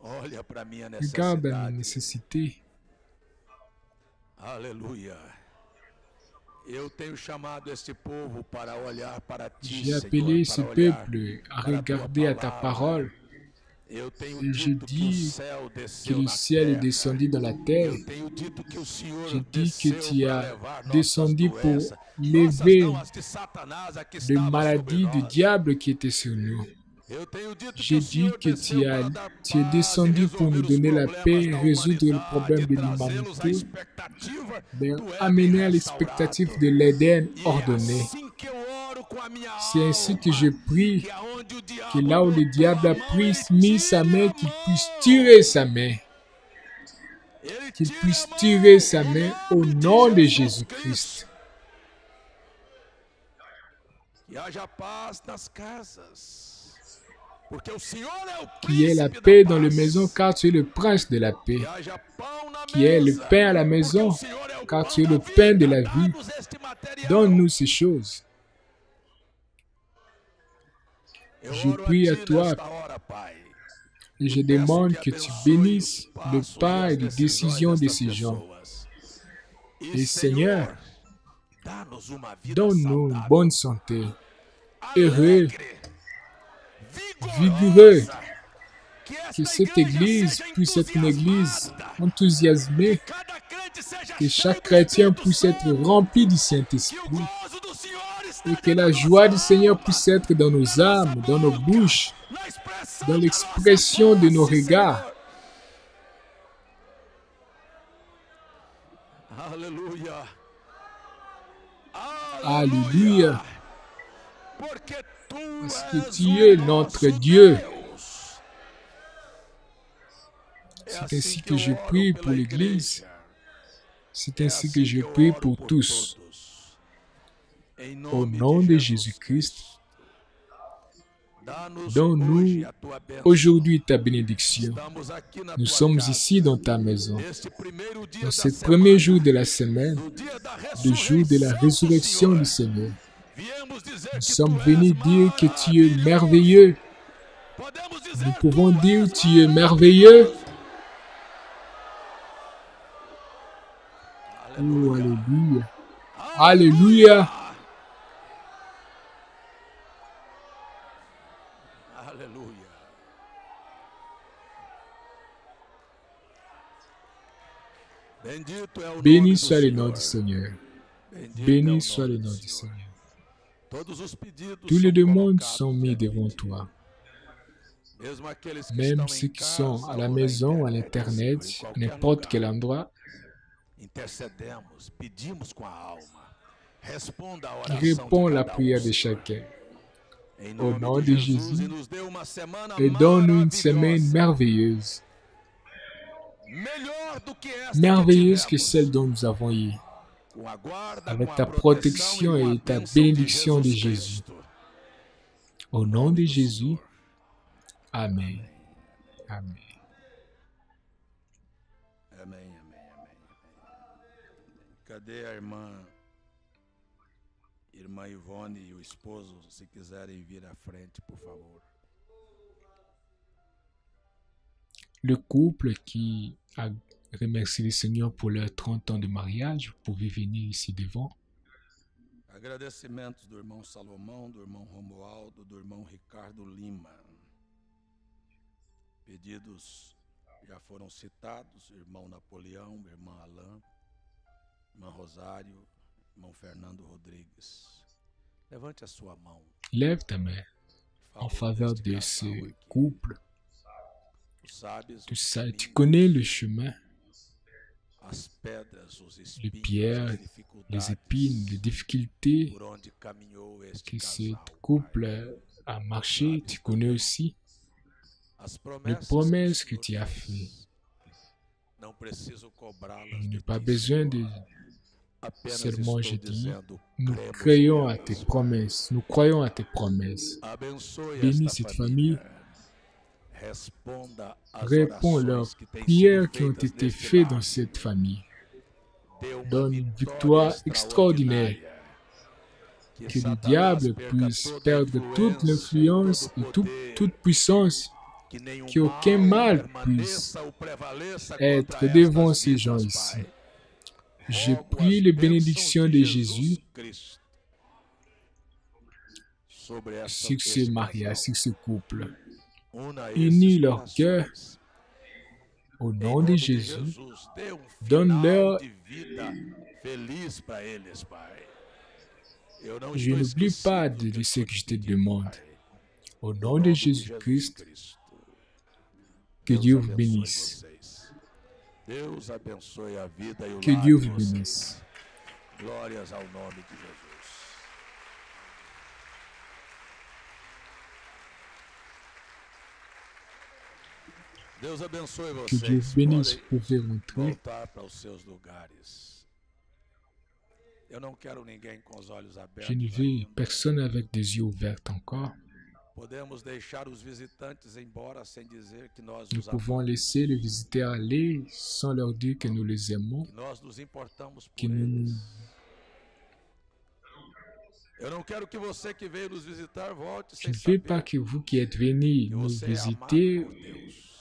Olha para minha Regarde à mes necessidade. nécessités. Aleluia. Eu tenho chamado este povo para olhar para ti, J'ai Senhor, appelé ce para olhar peuple à para a tua regarder à ta palavra. parole. Eu tenho Et je dito que o dis céu que desceu le na ciel est terra. descendu dans la terre. Eu tenho dito que o Senhor Je dis que desceu tu para as levar descendu nossas pour doenças. lever Nossas não, as de Satanás, a que les estava sobre maladies du nós. diable qui étaient sur nous. Eu tenho dito que J'ai o dit Senhor que desceu para dar tu es paz e descendu pour nous resolver os donner la problemas paix, da résoudre le humanidade, problème de trazê-los à l'humanité, expectativa do amener à Éden l'expectative restaurado. de l'Éden E ordonné. assim que eu oro com a minha C'est ainsi que alma, je prie que aonde o que diabo là où le botou diable a a mão, pris, ele mis sa tire main, a qu'il mão. puisse tirer sa main. Ele Qu'il tire puisse a mão, tirer sa no main au nome nom de Jesus Jésus-Christ. Que haja paz nas casas. Porque o Senhor é o Qu'il y ait la príncipe paix da dans les paz. maisons, car tu es le prince de la paix. Que haja pão na Qu'il y ait le mesa. pain à la Porque maison, o Senhor é o car pão tu es da le pain de vida. la vie. Dá-nos este material. Donne-nous ces choses. Eu Je oro prie à ti toi nesta hora, Pai. et je demande que tu bénisses le pas et les décisions de ces gens. Et Seigneur, dá-nos uma vida donne-nous une saudável, bonne santé, heureux, alegre, vigoureux, que que esta cette igreja église seja puisse être une église entusiasmada, enthousiasmée, que cada crente seja que cheio chaque do chrétien Espírito puisse être Santo, rempli du que o Saint-Esprit gozo do Senhor et esteja que na la joie du nossa Seigneur alma, puisse être dans nos na âmes, nossa dans nos boca, bouches, na expressão dans da l'expression nossa de nos face, regards. Senhor. Aleluia. Alléluia. Porque tu Parce que és tu o es notre nosso Dieu. Deus. É C'est assim ainsi que que eu je oro prie pela pour l'Église. igreja. C'est É ainsi assim que je eu prie oro pour por tous. todos. Em Au nome nom de de Jesus Jésus-Christ, Cristo. Dá-nos donne-nous hoje a tua bênção. aujourd'hui ta bénédiction. Estamos aqui na Nous tua sommes casa. ici dans ta maison. Neste primeiro dia Dans da ce semana, premier jour de la semaine, no dia da le jour de la ressurreição résurrection do du Senhor, Seigneur, viemos dizer nous que sommes tu és venus dire que tu es maravilhoso. merveilleux. Podemos dizer, Nous pouvons tu dire és tu es merveilleux. Oh, alléluia. Alléluia. Aleluia. Bendito é o nome Béni do soit le Senhor. nom du Seigneur. Bendito é o Béni nome soit le do nom du Senhor. Seigneur. Todos os pedidos Tous são les demandes colocados sont mis diante devant de ti. toi. Mesmo aqueles que Même estão ceux em qui sont casa à la ou na maison, à internet, l'internet, Senhor, em à qualquer n'importe lugar. quel endroit, Intercedemos, pedimos com a alma. Responda a qui oração répond de la cada prière um, de Senhor. chacun. Em Au nome nom de de Jesus, Jésus, e nos dê uma semana et donne-nous une semaine maravilhosa. merveilleuse, Melhor do que esta merveilleuse que que tivemos. celle dont nous avons eu, Com a guarda, avec com a ta proteção protection e com a et ta bênção de bénédiction de Jesus Jésus. Cristo. Au Em nom nome de do Jésus, Senhor. Amen. Amen. Amém, amém, amém, amém. Cadê a irmã Irmã Ivone e o esposo, se quiserem vir à frente, por favor. Le couple qui a remercié le Seigneur pour leurs 30 ans de mariage, vous pouvez venir ici devant. Agradecimentos do irmão Salomão, do irmão Romualdo, do irmão Ricardo Lima. Pedidos já foram citados, irmão Napoleão, irmã Alain, irmã Rosário, irmão Fernando Rodrigues. Levante a sua mão. Lève ta main en faveur de ce couple. Tu connais le chemin, les pierres, les épines, les difficultés que ce couple a marché. Tu connais aussi les promesses que tu as faites. Je n'ai pas besoin de seulement, je dis, nous croyons à tes promesses. Nous croyons à tes promesses. Bénis cette famille. Réponds leurs prières qui ont été faites dans cette famille. Donne une victoire extraordinaire. Que le diable puisse perdre toute l'influence et toute puissance. Qu'aucun mal puisse être devant ces gens ici. Je prie les bénédictions de Jésus sur ce mariage, sur ce couple. Unis leur cœur au nom de Jésus. Donne-leur. Je n'oublie pas de ce que je te demande. Au nom de Jésus-Christ, que Dieu vous bénisse. Que Dieu vous bénisse. Glórias ao nome de Jesus. Deus abençoe Que Dieu vocês. vous bénisse. Vous pouvez rentrer. Voltar para os seus lugares. Eu não quero ninguém com os olhos abertos. Je ne veux personne avec des yeux ouverts encore. Podemos deixar os visitantes embora sem dizer que nós Nous os pouvons laisser les visiteurs aller sans leur dire que nous les aimons, que nós nos importamos que por nous eles. Eu não quero que você que veio nos visitar volte Je sem ne veux saber pas que vous qui êtes venus que nous você é amado visiter por Deus.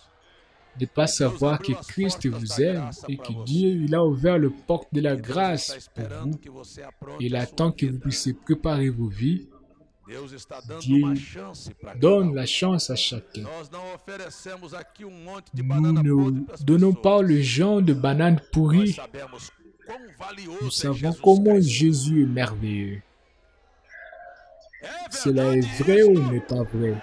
ne pas savoir que Christ vous aime et que Dieu il a ouvert le porte de la Que Deus está grâce pour esperando vous. que você apronte Il a attend sua que vous vida. puissiez préparer vos vies. Deus está dando Dieu uma chance para cada Donne um. la chance à chacun. Nós não oferecemos aqui monte de Nous banana podre ne para as donnons pessoas. pas le genre de bananes Nós pourries. sabemos quão Nous valioso é savons Jesus comment Cristo. Jésus est merveilleux. É Cela est verdade vrai ou isto? n'est pas vrai?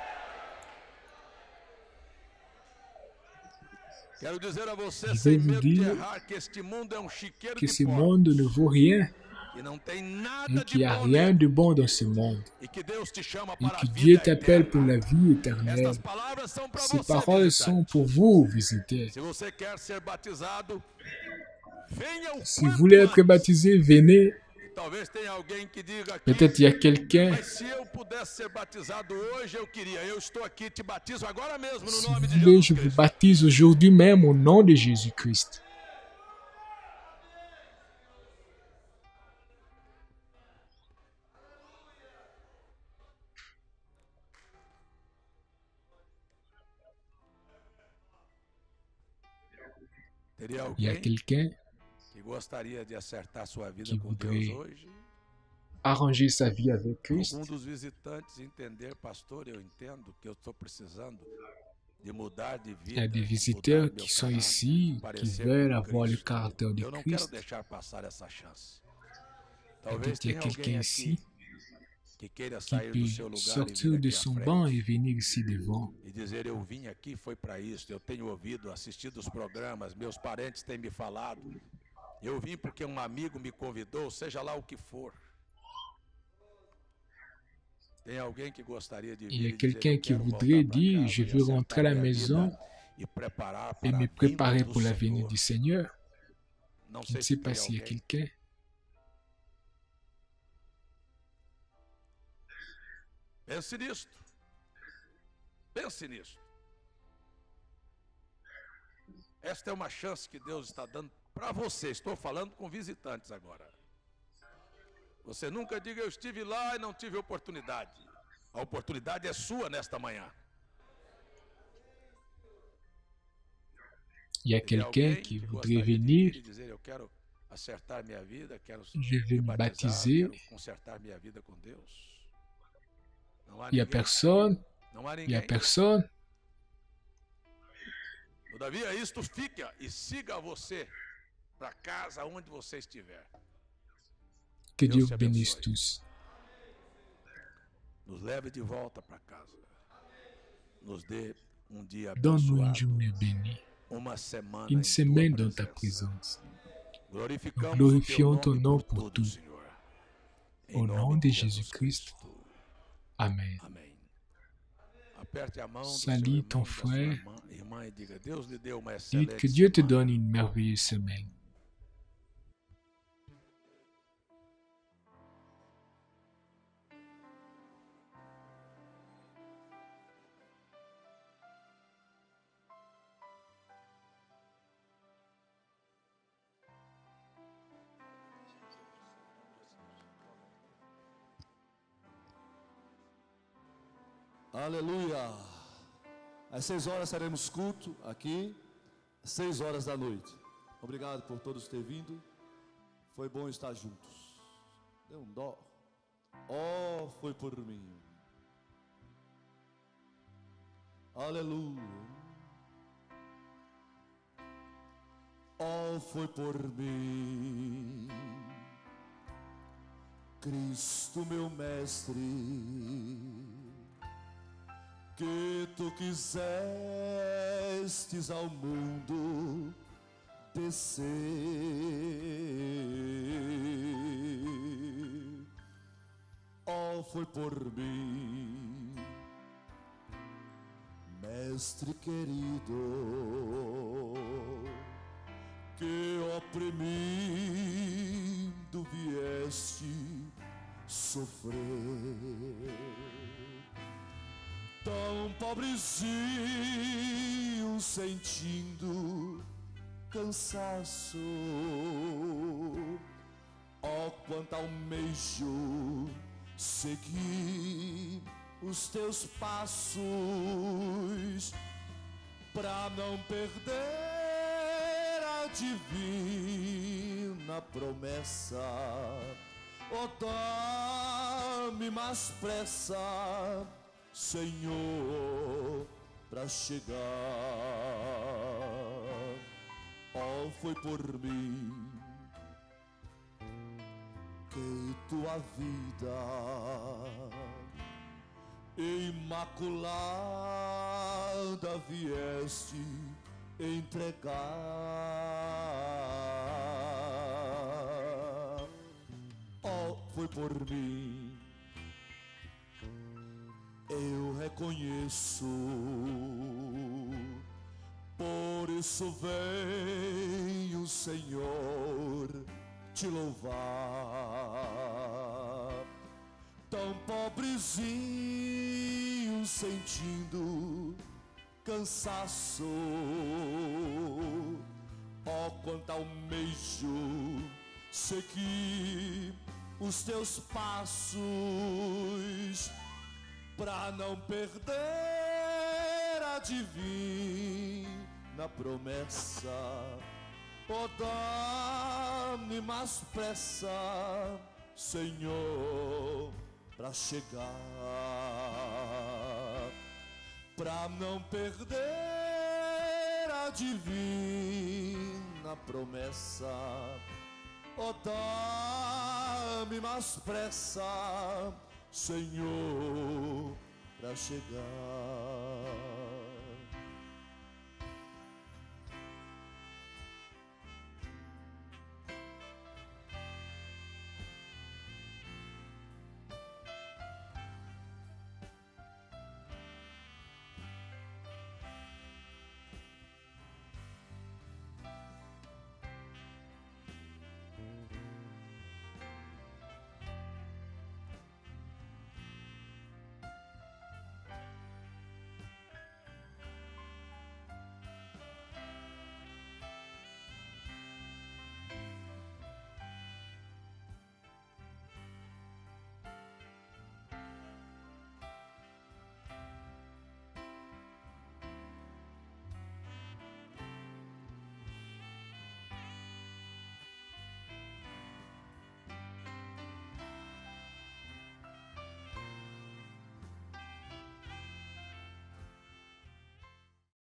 Quero dizer a você Je sem vais vous medo de dire errar que este mundo é chiqueiro Que de ce porcos, monde ne vaut rien que não tem et nada qu'il de n'y a bom rien nele, de bon dans ce monde e que Deus te chama et para a que vida Dieu t'appelle eterna. pour la vie éternelle. Estas palavras são para Ces você, paroles visitante. sont pour vous, visiteurs. Se você quer ser batizado, venha o Si vous quanto voulez être antes. baptisé, venez. Talvez tenha alguém que diga aqui, Peut-être il y a quelqu'un. mas se eu pudesse ser batizado hoje, eu queria. Eu estou aqui, te batizo agora mesmo no Si nome vous de voulez, Jesus je vous Cristo. baptise aujourd'hui même au nom de Jésus-Christ. Teria Il y a alguém quelqu'un que gostaria de acertar sua vida que com Deus voudrait hoje? arranger sa vie avec Algum Christ. dos visitantes entender, pastor, eu entendo que eu estou precisando de mudar de Il y a vida, des mudar visiteurs meu qui sont caráter, ici, qui parecer veulent com avoir le Cristo. caractère de Eu não quero Christ. deixar passar essa chance. Talvez Peut-être il y a tenha alguém quelqu'un aqui ici que queira qui sair do seu peut lugar e sortir vir de aqui à son frente banc et venir ici devant e dizer, eu vim aqui foi para isso, eu tenho ouvido, assistido os programas, meus parentes têm me falado, eu vim porque um amigo me convidou, seja lá o que for. Tem alguém que gostaria de Il y vir a e dizer, quelqu'un eu qui quero voudrait voltar para dire, casa je e veux acertar rentrer à la minha maison vida e preparar et para a me vinda préparer do pour la venue Senhor. du Seigneur. Não Je ne sei sais se pas tem s'il y a alguém. quelqu'un. Pense nisto. Pense nisto. Esta é uma chance que Deus está dando para você. Estou falando com visitantes agora. Você nunca diga, eu estive lá e não tive oportunidade. A oportunidade é sua nesta manhã. Il y a quelqu'un qui voudrait venir, Dizer, eu quero acertar minha vida, quero je vais me baptiser. quero consertar minha vida com Deus. Il n'y a personne. Il n'y a personne. Todavia, isto fica e siga você para casa onde você estiver. Que Dieu bénisse tous. Nos leve de volta para casa. Nos dê dia Donne-nous une abençoado. journée bénie, Semana une semaine dans ta présence. Nous glorifions ton nom pour tout. Senhor. Au nom de Jésus-Christ. Amen. Aperte a mão Salut ton frère. irmã e diga, Deus lhe deu uma Dites excelente que Dieu te semana. donne une merveilleuse semaine. Aleluia! Às 6 horas teremos culto aqui, às 6 horas da noite. Obrigado por todos terem vindo. Foi bom estar juntos. Deu um dó. Oh, foi por mim. Aleluia. Oh, foi por mim. Cristo, meu mestre, que tu quisestes ao mundo descer. Oh, foi por mim, mestre querido, que oprimindo vieste sofrer. Tão pobrezinho, sentindo cansaço. Oh, quanto almejo seguir os teus passos, pra não perder a divina promessa. Oh, dá-me mais pressa, Senhor, pra chegar. Oh, foi por mim que tua vida imaculada vieste entregar. Oh, foi por mim. Eu reconheço, por isso venho, Senhor, te louvar. Tão pobrezinho, sentindo cansaço. Oh, quanto almejo seguir os teus passos, pra não perder a divina promessa. Oh, dá-me mais pressa, Senhor, pra chegar. Pra não perder a divina promessa. Oh, dá-me mais pressa, Senhor, pra chegar.